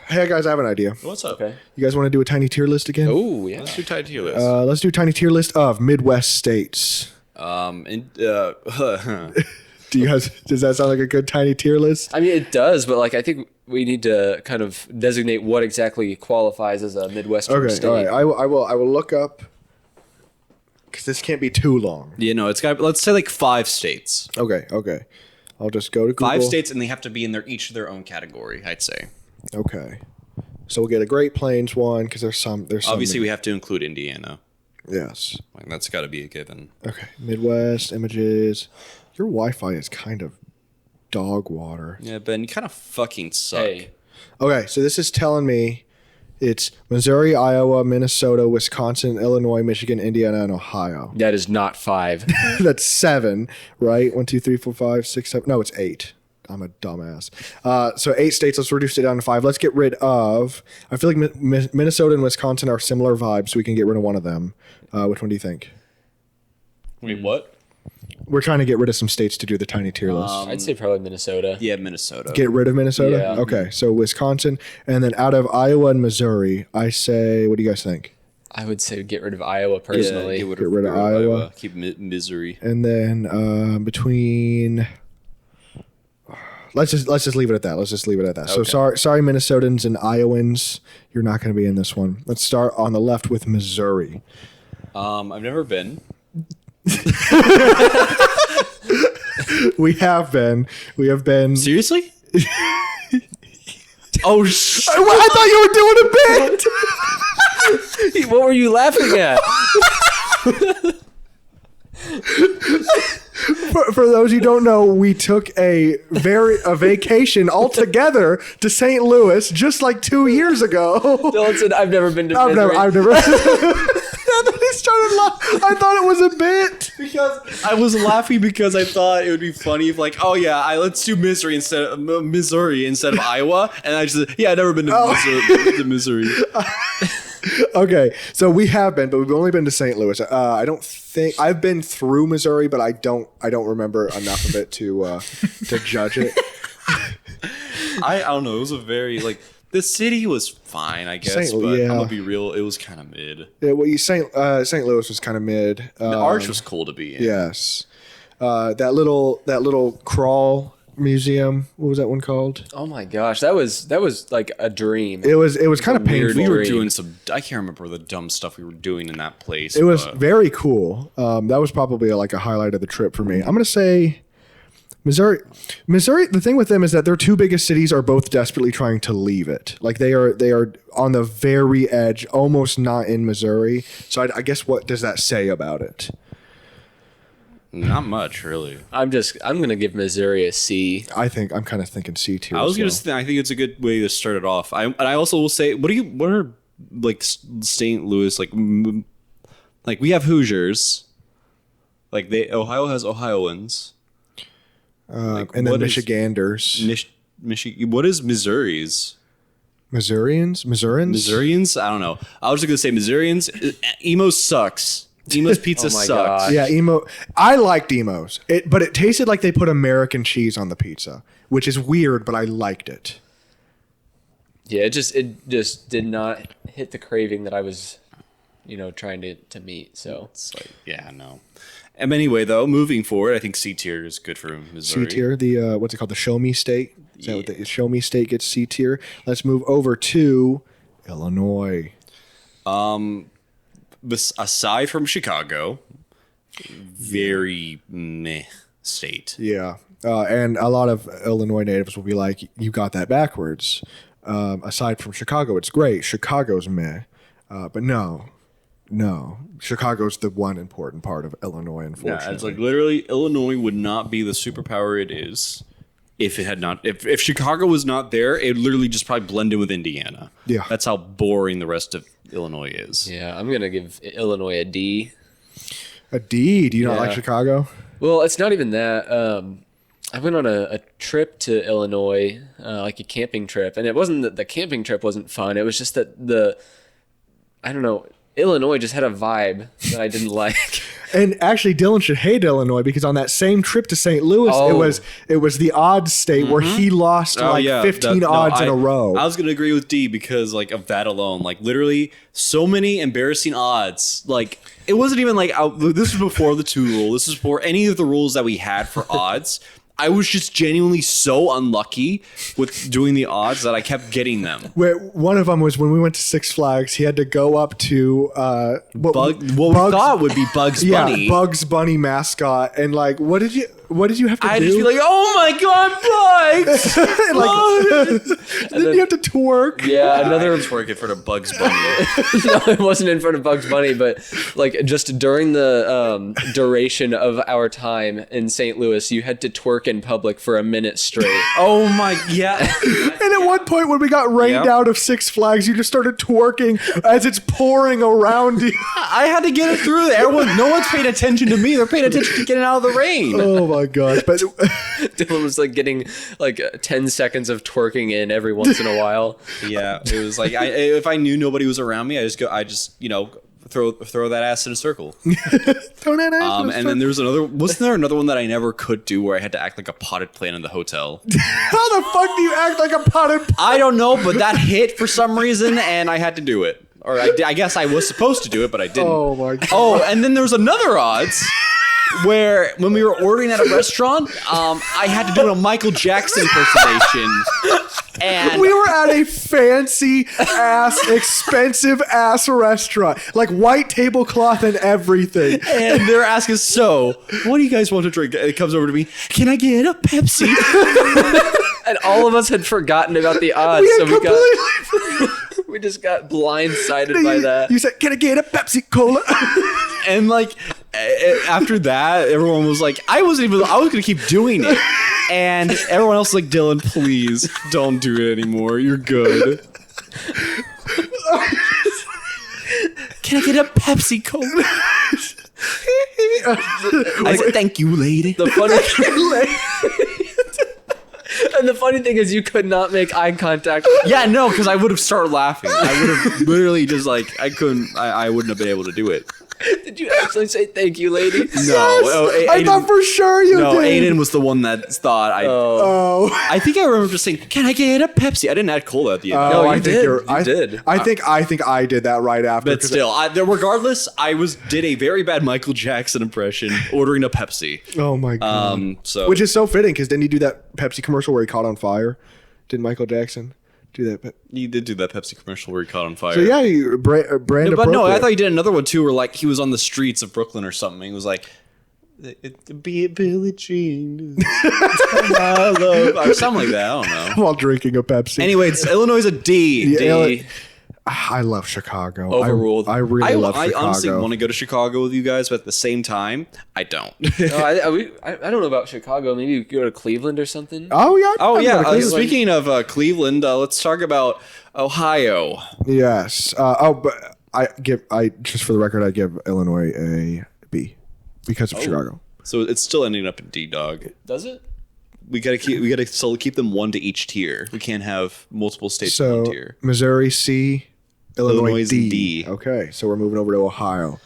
Hey guys, I have an idea. What's up? Okay. You guys want to do a tiny tier list again? Oh, yeah. Let's do tiny tier list. Let's do a tiny tier list of Midwest states. Do you guys? Does that sound like a good tiny tier list? I mean, it does, but like I think we need to kind of designate what exactly qualifies as a Midwestern state. All right. I will look up because this can't be too long. It's got. Let's say like 5 states. Okay. I'll just go to Google. 5 states, and they have to be in each of their own category. I'd say. Okay. So we'll get a Great Plains one because there's some. Obviously, we have to include Indiana. Yes. Like, that's got to be a given. Okay. Midwest images. Your Wi-Fi is kind of dog water. Yeah, Ben, you kind of fucking suck. Hey. Okay, so this is telling me it's Missouri, Iowa, Minnesota, Wisconsin, Illinois, Michigan, Indiana, and Ohio. That is not 5. That's 7, right? 1, 2, 3, 4, 5, 6, 7. No, it's 8. I'm a dumbass. So 8 states. Let's reduce it down to 5. Let's get rid of. I feel like Minnesota and Wisconsin are similar vibes, so we can get rid of one of them. Which one do you think? Wait, what? We're trying to get rid of some states to do the tiny tier list. I'd say probably Minnesota. Yeah, Minnesota. Get rid of Minnesota? Yeah. Okay, so Wisconsin. And then out of Iowa and Missouri, I say, what do you guys think? I would say get rid of Iowa personally. Yeah, Get rid of Iowa. Keep Missouri. And then between... Let's just leave it at that. Okay. So sorry, Minnesotans and Iowans, you're not going to be in this one. Let's start on the left with Missouri. I've never been. We have been. Seriously? Oh, I thought you were doing a bit. What were you laughing at? For those who don't know, we took a vacation all together to St. Louis just like 2 years ago. Dylan said, I've never been to Missouri. I've never. Then he started laughing. I thought it was a bit. because I was laughing because I thought it would be funny if like, oh yeah, let's do Missouri instead of Iowa, and I just I've never been to Missouri. Okay, so we have been, but we've only been to St. Louis. I don't think I've been through Missouri, but I don't remember enough of it to judge it. I don't know. It was a very the city was fine, I guess, but I'm gonna be real. It was kind of mid. Yeah, well, St. Louis was kind of mid. The Arch was cool to be in. Yes, that little crawl museum. What was that one called? Oh my gosh, that was like a dream. It was kind of painful. We were doing I can't remember the dumb stuff we were doing in that place. It was very cool. That was probably a highlight of the trip for me. I'm gonna say Missouri. The thing with them is that their 2 biggest cities are both desperately trying to leave it. Like they are on the very edge, almost not in Missouri. So I guess what does that say about it? Not much, really. I'm gonna give Missouri a C. I'm kind of thinking C tier. I think it's a good way to start it off. I also will say, what are like St. Louis like we have Hoosiers, like Ohio has Ohioans, and then Michiganders. What is Missouri's? Missourians? Missourians? I don't know. I was just gonna say Missourians. Emo sucks. Emo's pizza sucks. gosh. Yeah, Emo. I liked Emo's, but it tasted like they put American cheese on the pizza, which is weird, but I liked it. Yeah, it just did not hit the craving that I was, trying to meet. So it's like, yeah, no. Anyway, though, moving forward, I think C tier is good for Missouri. C tier, the what's it called? The Show Me State. Is that what the Show Me State gets C tier? Let's move over to Illinois. Aside from Chicago, very meh state. Yeah. And a lot of Illinois natives will be like, you got that backwards. Aside from Chicago, it's great. Chicago's meh. But no. Chicago's the one important part of Illinois, unfortunately. Yeah, it's like literally Illinois would not be the superpower it is if it had not. If Chicago was not there, it would literally just probably blend in with Indiana. Yeah. That's how boring the rest of Illinois is. Yeah, I'm going to give Illinois a D. A D? Do you not like Chicago? Well, it's not even that. I went on a trip to Illinois, like a camping trip, and it wasn't that the camping trip wasn't fun. It was just that I don't know, Illinois just had a vibe that I didn't like. And actually, Dylan should hate Illinois because on that same trip to St. Louis, it was the odds state where he lost 15 odds in a row. I was going to agree with D because like of that alone, like literally so many embarrassing odds. Like it wasn't even like this was before the 2 rule. This was before any of the rules that we had for odds. I was just genuinely so unlucky with doing the odds that I kept getting them. One of them was when we went to Six Flags. He had to go up to what we thought would be Bugs Bunny. Yeah, Bugs Bunny mascot. And like, what did you have to do? I just be like, oh my god, Bugs! Then you have to twerk. Yeah, another twerk in front of Bugs Bunny. No, it wasn't in front of Bugs Bunny, but like just during the duration of our time in St. Louis, you had to twerk in public for a minute straight. Oh my, yeah. And at one point when we got rained out of Six Flags, you just started twerking as it's pouring around you. I had to get it through there. No one's paying attention to me. They're paying attention to getting out of the rain. Oh my gosh. But Dylan was like getting like 10 seconds of twerking in every once in a while. Yeah, it was like if I knew nobody was around me, I just throw that ass in a circle. Throw that ass and then wasn't there another one that I never could do where I had to act like a potted plant in the hotel? How the fuck do you act like a potted plant? I don't know, but that hit for some reason and I had to do it. Or I guess I was supposed to do it, but I didn't. Oh my god. Oh, and then there was another odds where when we were ordering at a restaurant, I had to do a Michael Jackson impersonation. And we were at a fancy ass, expensive ass restaurant, like white tablecloth and everything. And they're asking, so, what do you guys want to drink? And it comes over to me, can I get a Pepsi? And all of us had forgotten about the odds, we just got blindsided by that. You said, can I get a Pepsi Cola? And like after that, everyone was like, I was going to keep doing it. And everyone else was like, Dylan, please don't do it anymore. You're good. Can I get a Pepsi Cola? I said, thank you, lady. The funny And the funny thing is you could not make eye contact. Yeah, no, because I would have started laughing. I would have literally just like, I wouldn't have been able to do it. Did you actually say thank you, lady? No. Yes, Oh, I thought for sure you did. No, Aiden was the one that thought I think I remember just saying, can I get a Pepsi? I didn't add cola at the end. No, I you think did. I did. I think I did that right after. But still, regardless, I did a very bad Michael Jackson impression ordering a Pepsi. Oh my god. Which is so fitting because didn't he do that Pepsi commercial where he caught on fire? Did Michael Jackson do that? He did do that Pepsi commercial where he caught on fire. So yeah, brand appropriate. But no, I thought he did another one too where like he was on the streets of Brooklyn or something. He was like, be it Billie Jean. My love. Or something like that. I don't know. While drinking a Pepsi. Anyway, Illinois is a D. Yeah, D. I love Chicago. Overruled. I really love Chicago. I honestly want to go to Chicago with you guys, but at the same time, I don't. I don't know about Chicago. Maybe we go to Cleveland or something. Oh yeah. Oh I've yeah. been to Cleveland. Speaking of Cleveland, let's talk about Ohio. Yes. But I just for the record, I give Illinois a B because of Chicago. So it's still ending up in D, dog. Does it? We gotta still keep them one to each tier. We can't have multiple states in one tier. Missouri C, Illinois D. D. Okay, so we're moving over to Ohio.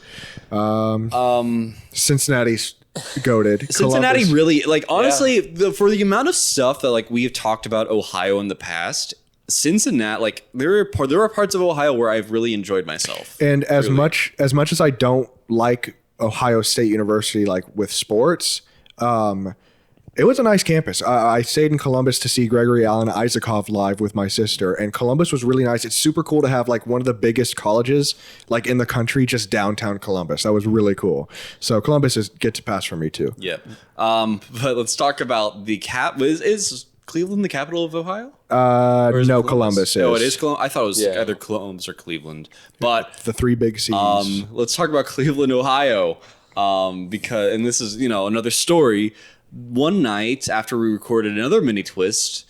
Cincinnati's goated. Cincinnati Columbus. really, like, honestly, for the amount of stuff that like we have talked about Ohio in the past, Cincinnati, like there are parts of Ohio where I've really enjoyed myself. And as much as I don't like Ohio State University, like with sports, it was a nice campus. I stayed in Columbus to see Gregory Allen Isaacov live with my sister, and Columbus was really nice. It's super cool to have like one of the biggest colleges like in the country just downtown Columbus. That was really cool. So Columbus gets a pass for me too. Yep. But let's talk about the cap. Is Cleveland the capital of Ohio? No, Columbus is. No, it is Columbus. I thought it was either Columbus or Cleveland. But the three big C's. Let's talk about Cleveland, Ohio, because and this is another story. One night after we recorded another mini twist,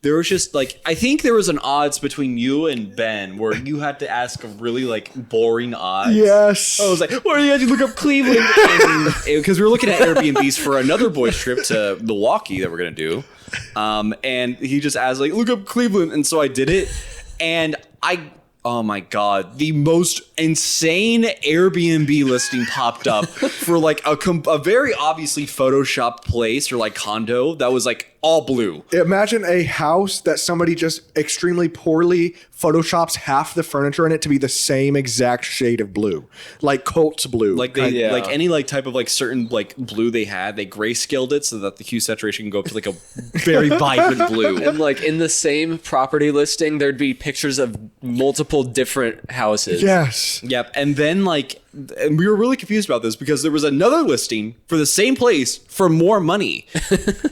there was just like I think there was an odds between you and Ben where you had to ask a really like boring odds. Yes. I was like, "Why do you have to look up Cleveland?" Because we were looking at Airbnbs for another boys trip to Milwaukee that we're gonna do, and he just asked like, "Look up Cleveland," and so I did it, and oh my God, the most insane Airbnb listing popped up for like a very obviously photoshopped place or like condo that was like all blue. Imagine a house that somebody just extremely poorly photoshops half the furniture in it to be the same exact shade of blue, like Colt's blue. Like they like any like type of like certain like blue they had, they grayscaled it so that the hue saturation can go up to like a very vibrant blue. And like in the same property listing, there'd be pictures of multiple different houses. Yes. Yep. And then and we were really confused about this because there was another listing for the same place for more money.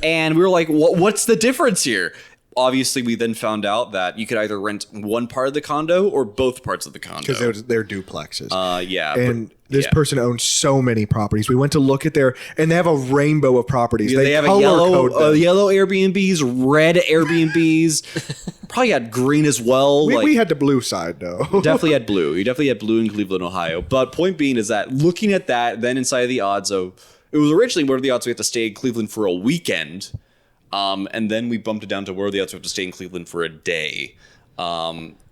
And we were like, what's the difference here? Obviously, we then found out that you could either rent one part of the condo or both parts of the condo. Because they're duplexes. Yeah. And this person owns so many properties. We went to look at and they have a rainbow of properties. They have yellow Airbnbs, red Airbnbs, probably had green as well. We had the blue side though. Definitely had blue. You definitely had blue in Cleveland, Ohio. But point being is that looking at that, then inside of the odds of, it was originally what are the odds we have to stay in Cleveland for a weekend. And then we bumped it down to where are the odds we have to stay in Cleveland for a day.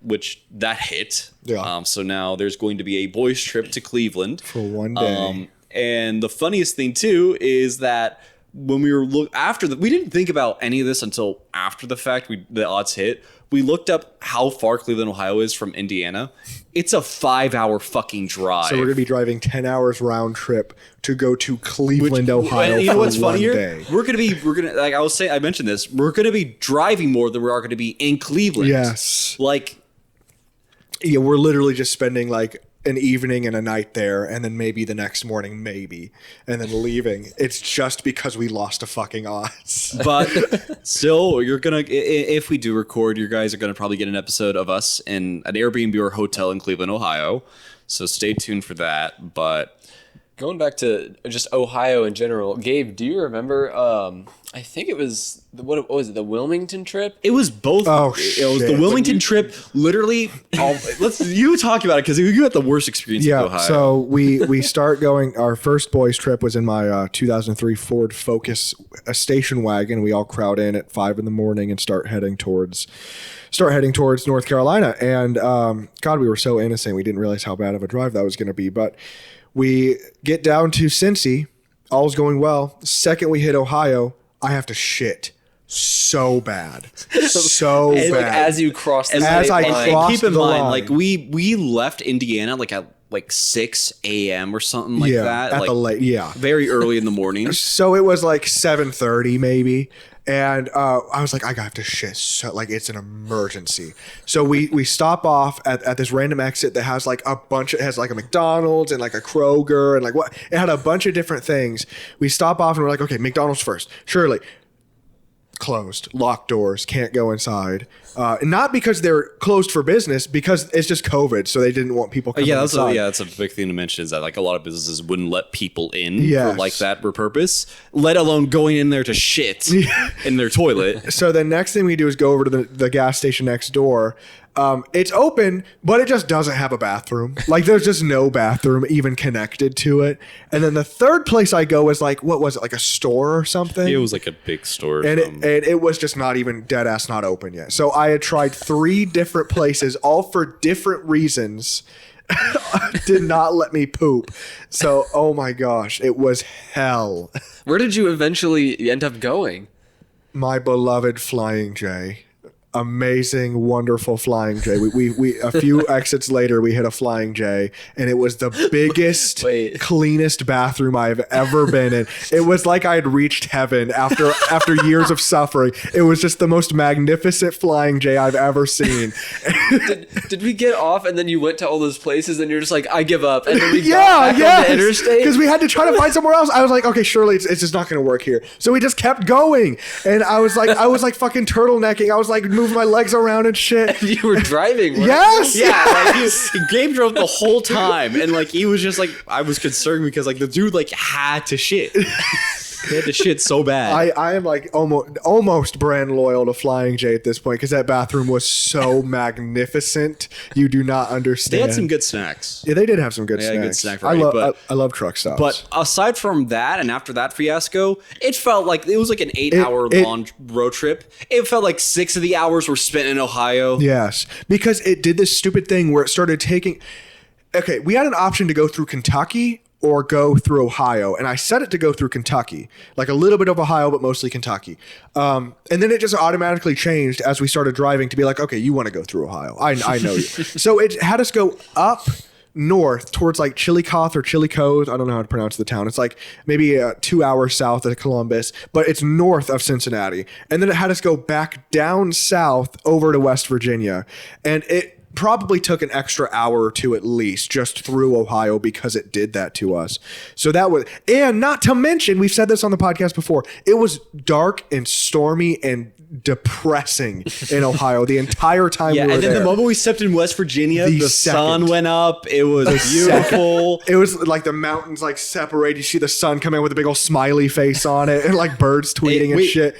Which that hit. Yeah. So now there's going to be a boys trip to Cleveland for one day. And the funniest thing too is that when we were we didn't think about any of this until after the fact. The odds hit. We looked up how far Cleveland, Ohio is from Indiana. It's a 5-hour fucking drive. So we're gonna be driving 10 hours round trip to go to Cleveland, Ohio. You know what's for one funnier? day. We're gonna like I mentioned this. We're gonna be driving more than we are gonna be in Cleveland. Yes. Like, yeah, we're literally just spending like an evening and a night there, and then maybe the next morning, and then leaving. It's just because we lost a fucking odds. But still, you're gonna, if we do record, you guys are gonna probably get an episode of us in an Airbnb or hotel in Cleveland, Ohio. So stay tuned for that. But going back to just Ohio in general, Gabe, do you remember? I think it was what was it? The Wilmington trip. It was both. Oh, it was the Wilmington trip. Literally, you talk about it because you had the worst experience. Yeah. With Ohio. So we start going. Our first boys trip was in my 2003 Ford Focus, a station wagon. We all crowd in at 5 a.m. and start heading towards North Carolina. And God, we were so innocent. We didn't realize how bad of a drive that was going to be. But we get down to Cincy. All's going well. The second we hit Ohio, I have to shit so bad. So bad. Like as you cross the As I line. crossed keep in the mind, line. like we left Indiana like at 6 a.m. or something like that. At like the late, very early in the morning. So it was like 7:30 maybe. And I was like, I have to shit. So like it's an emergency. So we stop off at this random exit that has like it has like a McDonald's and like a Kroger and like it had a bunch of different things. We stop off and we're like, okay, McDonald's first. Surely. closed, locked doors, can't go inside. Not because they're closed for business, because it's just COVID, so they didn't want people coming inside. That's a big thing to mention, is that like a lot of businesses wouldn't let people in Yes. for like that purpose, let alone going in there to shit in their toilet. So the next thing we do is go over to the gas station next door. It's open, but it just doesn't have a bathroom. Like there's just no bathroom even connected to it. And then the third place I go is like, what was it? Like a store or something? It was like a big store. And it was just not even dead ass not open yet. So I had tried 3 different places, all for different reasons. Did not let me poop. So, oh my gosh, it was hell. Where did you eventually end up going? My beloved Flying J. Amazing, wonderful Flying J. We a few exits later, we hit a Flying J, and it was the biggest, cleanest bathroom I've ever been in. It was like I had reached heaven after years of suffering. It was just the most magnificent Flying J I've ever seen. Did we get off and then you went to all those places and you're just like, I give up, and then we got back on the interstate? Because we had to try to find somewhere else. I was like, okay, surely it's just not going to work here. So we just kept going, and I was like fucking turtlenecking. I was like moving my legs around and shit. You were driving. Yes. Yeah, like Gabe drove the whole time, and like he was just like, I was concerned because like the dude like had to shit. He had to shit so bad. I am like almost brand loyal to Flying J at this point, because that bathroom was so magnificent. You do not understand. They had some good snacks. Yeah, they did have some good They snacks. had a good snack variety, I love truck stops. But aside from that, and after that fiasco, it felt like it was like an 8-hour long road trip. It felt like 6 of the hours were spent in Ohio. Yes, because it did this stupid thing where it started taking. Okay, we had an option to go through Kentucky or go through Ohio, and I set it to go through Kentucky, like a little bit of Ohio, but mostly Kentucky. And then it just automatically changed as we started driving to be like, okay, you want to go through Ohio. I know you. So it had us go up north towards like Chillicothe or Chillicothe. I don't know how to pronounce the town. It's like maybe 2 hours south of Columbus, but it's north of Cincinnati. And then it had us go back down south over to West Virginia. And it probably took an extra hour or 2 at least just through Ohio because it did that to us. So that was, and not to mention, we've said this on the podcast before, it was dark and stormy and depressing in Ohio the entire time we were there. And then the moment we stepped in West Virginia, the sun went up. It was beautiful. It was like the mountains like separate. You see the sun coming with a big old smiley face on it, and like birds tweeting and shit.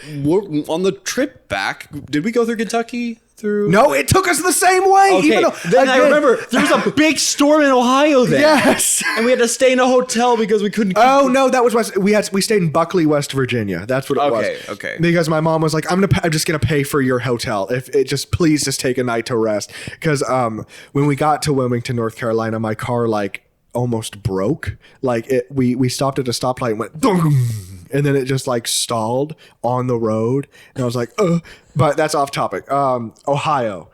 On the trip back, did we go through Kentucky? No, it took us the same way. Okay, even though, then I remember there was a big storm in Ohio then. Yes, and we had to stay in a hotel because we couldn't. Oh no, that was West. We stayed in Buckley, West Virginia. That's what it was. Okay. Because my mom was like, I'm just gonna pay for your hotel. If it please just take a night to rest. Because when we got to Wilmington, North Carolina, my car like almost broke. Like we stopped at a stoplight and went. Dong! And then it just like stalled on the road, and I was like, but that's off topic. Ohio.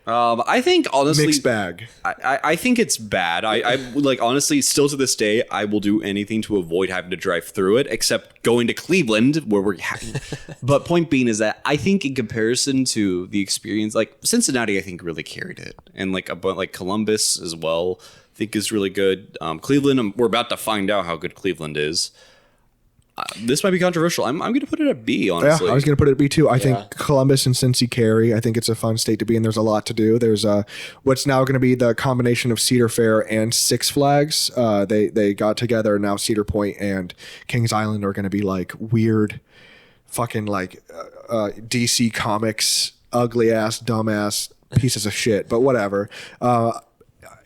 I think honestly, mixed bag. I think it's bad. I like honestly, still to this day, I will do anything to avoid having to drive through it, except going to Cleveland, where we're. But point being is that I think in comparison to the experience, like Cincinnati, I think really carried it, and like Columbus as well, I think is really good. Cleveland, we're about to find out how good Cleveland is. This might be controversial. I'm going to put it at B, honestly. Yeah, I was going to put it at B too. I think Columbus and Cincy carry. I think it's a fun state to be in. There's a lot to do. There's what's now going to be the combination of Cedar Fair and Six Flags. They got together, and now Cedar Point and Kings Island are going to be like weird, fucking like DC Comics, ugly ass, dumbass pieces of shit. But whatever.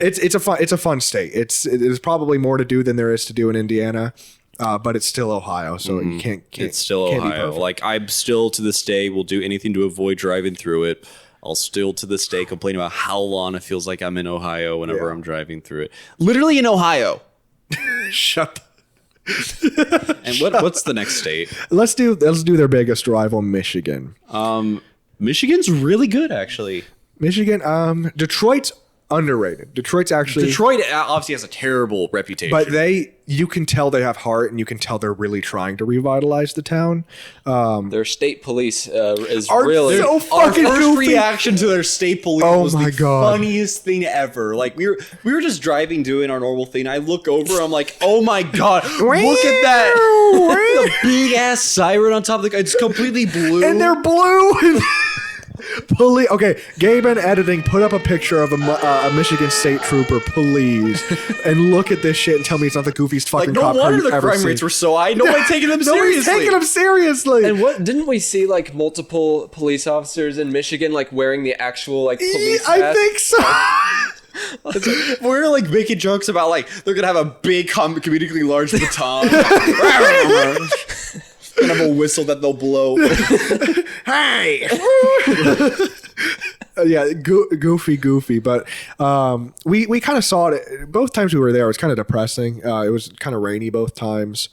It's a fun state. There's probably more to do than there is to do in Indiana. But it's still Ohio, so you can't. It's still Ohio. Like I'm still to this day will do anything to avoid driving through it. I'll still to this day complain about how long it feels like I'm in Ohio whenever I'm driving through it. Literally in Ohio. Shut. And what's the next state? Let's do their biggest rival, Michigan. Michigan's really good, actually. Michigan. Detroit's underrated. Detroit obviously has a terrible reputation. But you can tell they have heart, and you can tell they're really trying to revitalize the town. Their state police is Are really so Our fucking first goofy. reaction to their state police Oh was my the God. funniest thing ever. Like we were just driving, doing our normal thing. I look over, I'm like, oh my God, look at that. The big ass siren on top of the guy. It's completely blue. And they're blue. Police. Okay, Gabe and editing, put up a picture of a Michigan State trooper, please, and look at this shit and tell me it's not the goofiest fucking like, no cop car wonder you've the ever crime seen. rates were so high. Nobody taking them Nobody's seriously. taking them seriously. And what didn't we see like multiple police officers in Michigan like wearing the actual like police I hats? think so. We're like making jokes about like they're gonna have a big comedically large baton. And have a whistle that they'll blow. Hey. Yeah, goofy, but we kind of saw it both times we were there. It was kind of depressing. It was kind of rainy both times.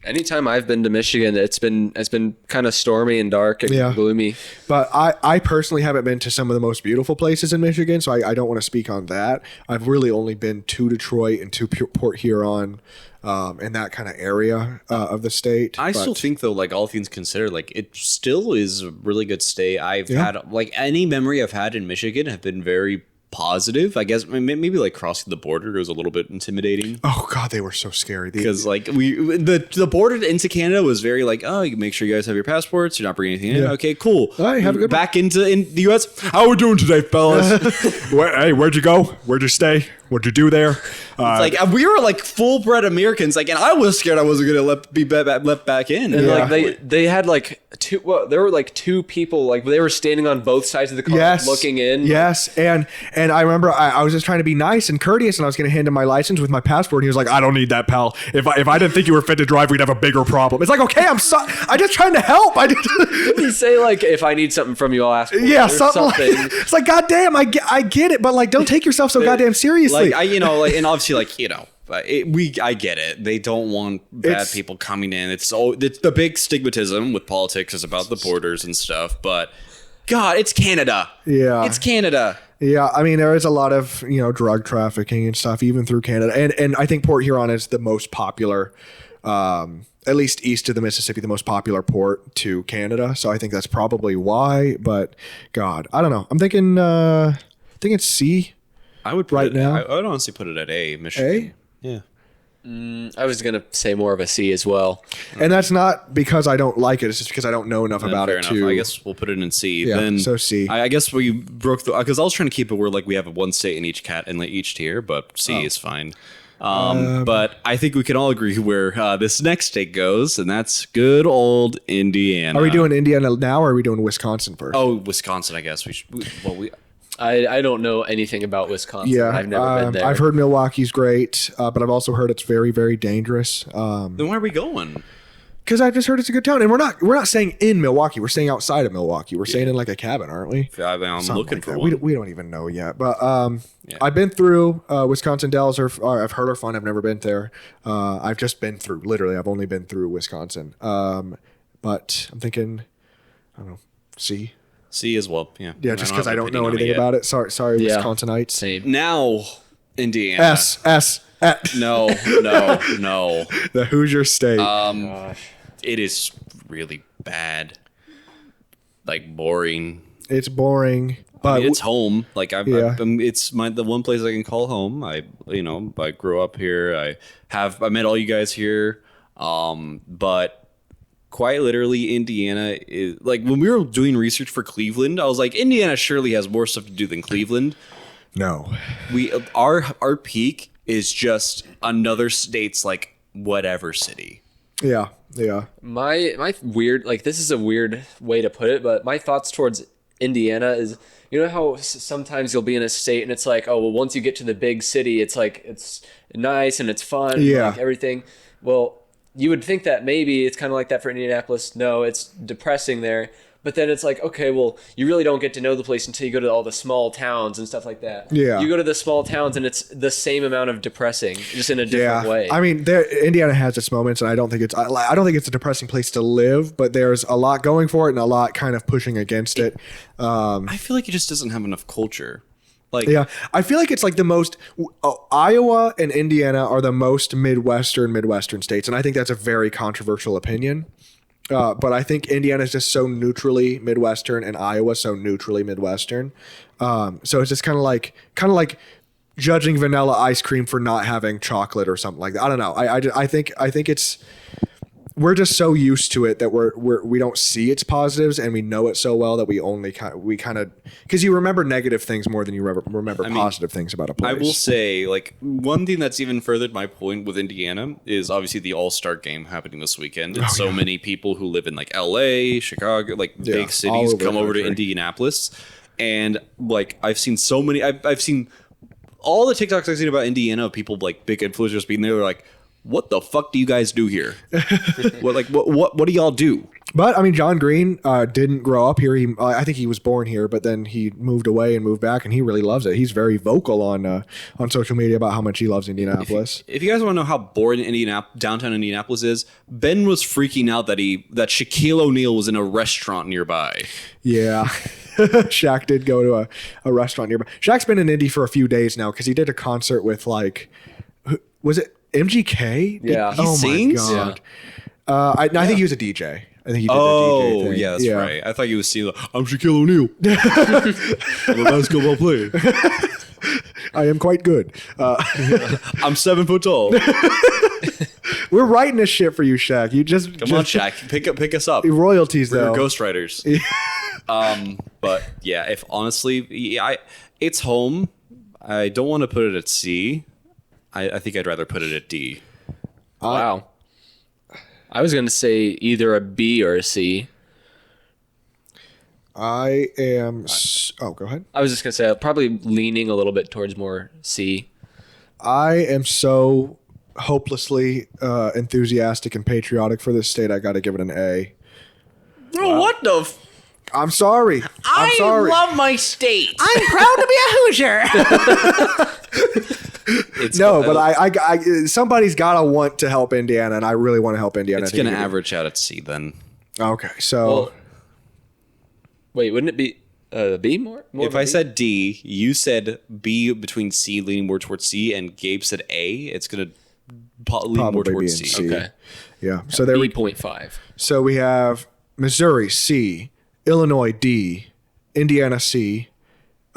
Anytime I've been to Michigan, it's been kind of stormy and dark and gloomy. But I personally haven't been to some of the most beautiful places in Michigan, so I don't want to speak on that. I've really only been to Detroit and to Port Huron, in that kind of area of the state. I still think though, like all things considered, like it still is a really good state. I've had like any memory I've had in Michigan have been very positive. I guess maybe like crossing the border was a little bit intimidating. Oh God, they were so scary. Because like the border into Canada was very like, oh, you make sure you guys have your passports. You're not bringing anything in. Okay, cool. All right, have a good back in the U.S. How we doing today, fellas? Hey, where'd you go? Where'd you stay? What'd you do there? Like we were like full bred Americans. Like, and I was scared I wasn't gonna be let back in. And like they had like two. Well, there were like two people. Like they were standing on both sides of the car, looking in. Yes, and I remember I was just trying to be nice and courteous, and I was going to hand him my license with my passport. And he was like, "I don't need that, pal. If I didn't think you were fit to drive, we'd have a bigger problem." It's like, okay, I'm just trying to help. Didn't he say like, if I need something from you, I'll ask for it? Yeah, something. Like, it's like, goddamn, I get it, but like, don't take yourself so goddamn seriously. Like and obviously, like I get it. They don't want bad people coming in. It's the big stigmatism with politics is about the borders and stuff. But God, it's Canada. Yeah, it's Canada. Yeah, I mean there is a lot of drug trafficking and stuff even through Canada, and I think Port Huron is the most popular, at least east of the Mississippi, the most popular port to Canada. So I think that's probably why. But God, I don't know. I'm thinking it's C. I would right now. I would honestly put it at A. Michigan. Yeah. I was gonna say more of a C as well, and that's not because I don't like it. It's just because I don't know enough about it. I guess we'll put it in C. Yeah, then so C. I guess we broke because I was trying to keep it where like we have one state in each each tier, but C is fine. But I think we can all agree where this next state goes, and that's good old Indiana. Are we doing Indiana now, or are we doing Wisconsin first? Oh, Wisconsin. I guess we should. I don't know anything about Wisconsin. Yeah, I've never been there. I've heard Milwaukee's great, but I've also heard it's very, very dangerous. Then why are we going? Because I just heard it's a good town, and we're not staying in Milwaukee. We're staying outside of Milwaukee. We're staying in like a cabin, aren't we? I'm looking like for that. one. We don't even know yet, but I've been through Wisconsin Dells. I've heard are fun. I've never been there. I've just been through. Literally, I've only been through Wisconsin. But I'm thinking, I don't know, C. C as well. Yeah. Yeah, just because I don't know anything about it. Sorry, Wisconsinites. Same. Now, Indiana. S. No. The Hoosier State. It is really bad. Like boring. It's boring, but it's home. Like it's the one place I can call home. I grew up here. I met all you guys here. But quite literally, Indiana is like when we were doing research for Cleveland, I was like, Indiana surely has more stuff to do than Cleveland. No, our peak is just another state's like whatever city. Yeah. My weird, like, this is a weird way to put it, but my thoughts towards Indiana is, you know how sometimes you'll be in a state and it's like, oh well, once you get to the big city, it's like it's nice and it's fun, yeah, like everything. Well, you would think that maybe it's kind of like that for Indianapolis. No, it's depressing there. But then it's like, okay, well, you really don't get to know the place until you go to all the small towns and stuff like that. Yeah. You go to the small towns and it's the same amount of depressing, just in a different way. I mean, Indiana has its moments, and I don't think it's a depressing place to live, but there's a lot going for it and a lot kind of pushing against it. I feel like it just doesn't have enough culture. Like, Yeah, I feel like it's like the most Iowa and Indiana are the most Midwestern states, and I think that's a very controversial opinion. But I think Indiana is just so neutrally Midwestern, and Iowa so neutrally Midwestern. So it's just kind of like judging vanilla ice cream for not having chocolate or something like that. I don't know. I think it's we're just so used to it that we don't see its positives, and we know it so well that we kind of because you remember negative things more than you remember positive things about a place. I will say, like, one thing that's even furthered my point with Indiana is obviously the All-Star game happening this weekend. And so many people who live in like LA, Chicago, like big cities come over to Indianapolis. And like I've seen so many I've seen all the TikToks I've seen about Indiana of people like big influencers being there. They're like, what the fuck do you guys do here? What do y'all do? But I mean, John Green didn't grow up here. I think he was born here, but then he moved away and moved back, and he really loves it. He's very vocal on social media about how much he loves Indianapolis. If you guys want to know how boring downtown Indianapolis is, Ben was freaking out that Shaquille O'Neal was in a restaurant nearby. Yeah. Shaq did go to a restaurant nearby. Shaq's been in Indy for a few days now because he did a concert with like, was it MGK? Yeah. He sings? My God. I think he was a DJ. I think he did the DJ thing. Yeah, that's right. I thought you was seeing, I'm Shaquille O'Neal. I'm a basketball player. I am quite good. I'm 7 foot tall. We're writing this shit for you, Shaq. You just Come on, Shaq. Pick us up. Royalties, though. We're ghostwriters. But yeah, if honestly, it's home. I don't want to put it at C. I think I'd rather put it at D. Wow. I was going to say either a B or a C. I am... go ahead. I was just going to say probably leaning a little bit towards more C. I am so hopelessly enthusiastic and patriotic for this state. I got to give it an A. Bro, what the... I'm sorry. I'm sorry. I love my state. I'm proud to be a Hoosier. But I somebody's got to want to help Indiana, and I really want to help Indiana. It's going to average out at C then. Okay, so... Well, wait, wouldn't it be B more if I said D, you said B between C, leaning more towards C, and Gabe said A, it's going to lean more towards C. Okay. Yeah. So there we 0.5. So we have Missouri C, Illinois D, Indiana C,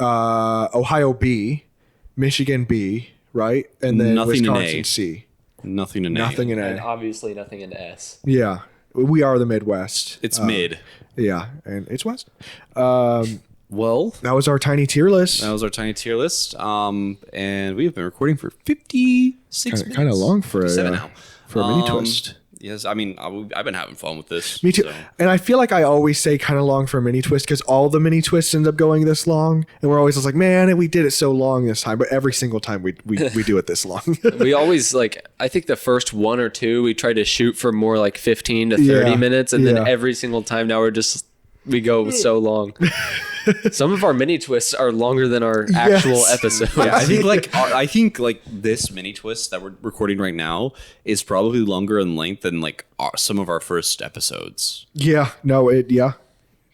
Ohio B, Michigan B, right? And then Nothing in Wisconsin A. C. Nothing in A. Nothing in And A. obviously nothing in S. Yeah. We are the Midwest. It's mid. Yeah, and it's West. Well, That was our tiny tier list. that was our tiny tier list. And we've been recording for 56 minutes. Kind of long for 57 a now. mini twist. Yes, I mean, I've been having fun with this. Me too. so. And I feel like I always say kind of long for a mini twist because all the mini twists end up going this long. And we're always just like, man, we did it so long this time. But every single time we do it this long. We always I think the first one or two, we try to shoot for more like 15 to 30 minutes. And then every single time now we go so long. Some of our mini twists are longer than our actual episodes. Yeah, I think this mini twist that we're recording right now is probably longer in length than some of our first episodes.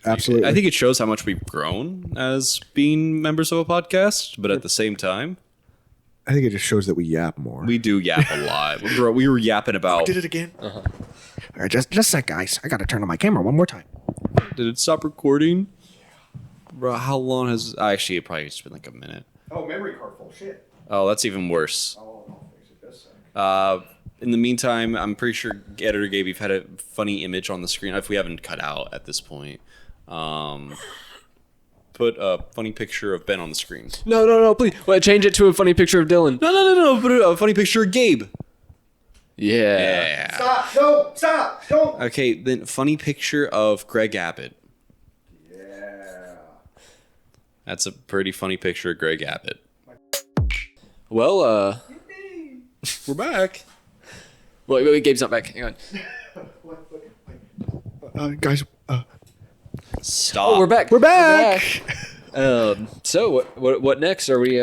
Absolutely. I think it shows how much we've grown as being members of a podcast, but at the same time, I think it just shows that we yap more. we do yap a lot. We were yapping about. did it again. All right, just a sec, guys. I got to turn on my camera one more time. Did it stop recording? Bro, how long has... Actually, it probably just been like a minute. Oh, memory card full. Shit. Oh, that's even worse. In the meantime, I'm pretty sure Editor Gabe, you've had a funny image on the screen. If we haven't cut out at this point. Put a funny picture of Ben on the screen. No, please. Well, change it to a funny picture of Dylan. No. Put a funny picture of Gabe. Yeah. Stop. No, stop. Don't. Okay, then funny picture of Greg Abbott. That's a pretty funny picture of Greg Abbott. Well, We're back. wait, Gabe's not back. Hang on. Guys. Stop. Oh, we're back. We're back. So what next? Are we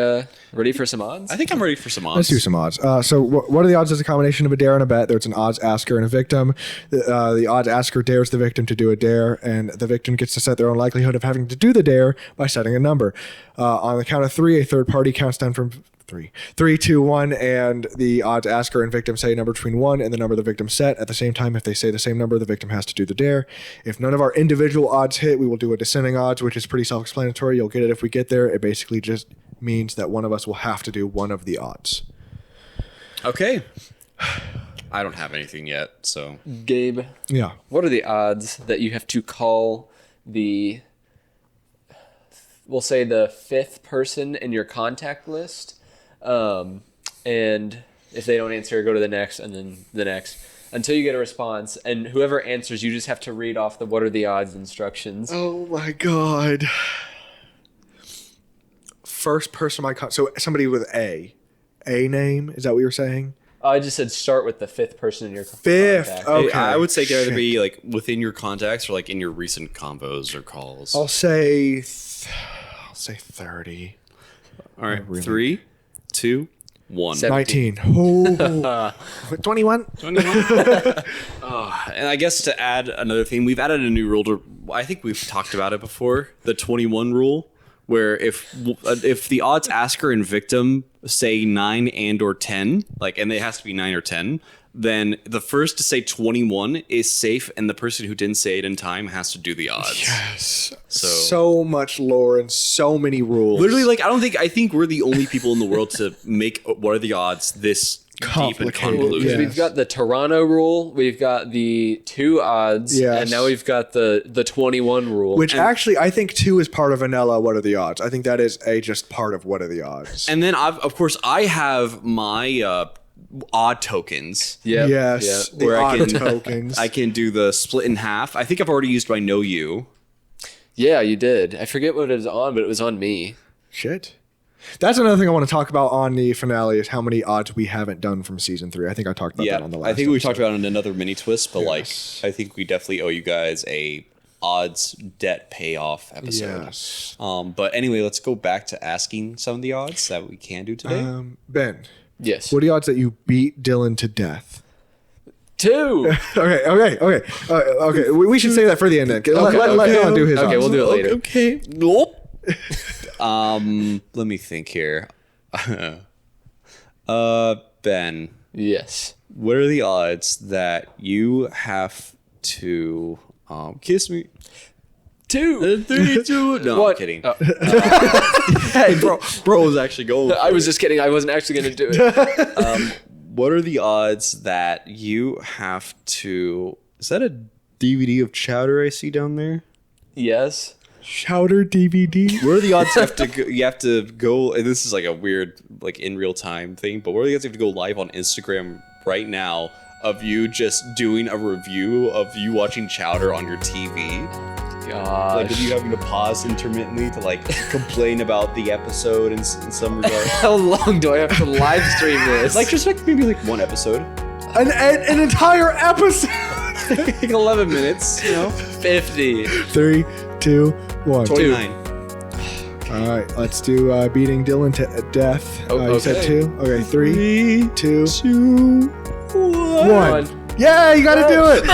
ready for some odds? I think I'm ready for some odds. Let's do some odds. So what are the odds? Is a combination of a dare and a bet. There's an odds asker and a victim. The odds asker dares the victim to do a dare, and the victim gets to set their own likelihood of having to do the dare by setting a number. On the count of three, a third party counts down from 3, 2, 1, and the odds asker and victim say a number between 1 and the number the victim set. At the same time, if they say the same number, the victim has to do the dare. If none of our individual odds hit, we will do a descending odds, which is pretty self-explanatory. You'll get it if we get there. It basically just means that one of us will have to do one of the odds. Okay. I don't have anything yet, so. Gabe. Yeah. What are the odds that you have to call we'll say the fifth person in your contact list, and if they don't answer, go to the next, and then the next, until you get a response, and whoever answers, you just have to read off the what are the odds instructions. Oh my God. First person so somebody with a name, is that what you're saying? I just said start with the fifth person in your Fifth. contact. Okay. I would say it could either be like within your contacts or like in your recent convos or calls. I'll say 30. All right. Really? 3, 2, 1. 19. Oh. 21. And I guess to add another thing, we've added a new rule I think we've talked about it before, the 21 rule, where if the odds asker and victim say 9 and or 10, and it has to be 9 or 10, then the first to say 21 is safe, and the person who didn't say it in time has to do the odds. Yes. So much lore and so many rules. Literally, I think we're the only people in the world to make what are the odds this deep and convoluted. Yes. We've got the Toronto rule, we've got the 2 odds, Yes. and now we've got the 21 rule. Which actually, I think 2 is part of vanilla. What are the odds? I think that is just part of what are the odds. And then, of course, I have my odd tokens. Yep. Yes. Yep. The Where odd tokens. I can do the split in half. I think I've already used my Know You. Yeah, you did. I forget what it was on, but it was on me. Shit. That's another thing I want to talk about on the finale is how many odds we haven't done from season 3. I think I talked about that on the last I think we episode. talked about it in another mini twist, but Yes. I think we definitely owe you guys a odds debt payoff episode. Yes. But anyway, let's go back to asking some of the odds that we can do today. Ben, Yes. what are the odds that you beat Dylan to death? 2. Okay. We should say that for the end then. Let Dylan do his Okay, odds. we'll do it later. Okay. Nope. Let me think here. Ben, Yes. what are the odds that you have to kiss me? 2. 3, 2. No, What? I'm kidding. Oh. Hey, bro was actually going. I was just kidding. I wasn't actually going to do it. What are the odds that you have to? Is that a DVD of Chowder I see down there? Yes. Chowder DVD. What are the odds you have to go? And this is like a weird, in real time thing. But what are the odds you have to go live on Instagram right now of you just doing a review of you watching Chowder on your TV? Gosh. Of you having to pause intermittently to complain about the episode in some regard. How long do I have to live stream this? Just maybe one episode. An entire episode. 11 minutes, 50. 3, 2, 1. 29. All right, let's do beating Dylan to death. You said okay. 2. Okay, 3, 2, 2, 1. 1. Yeah, you got to do it.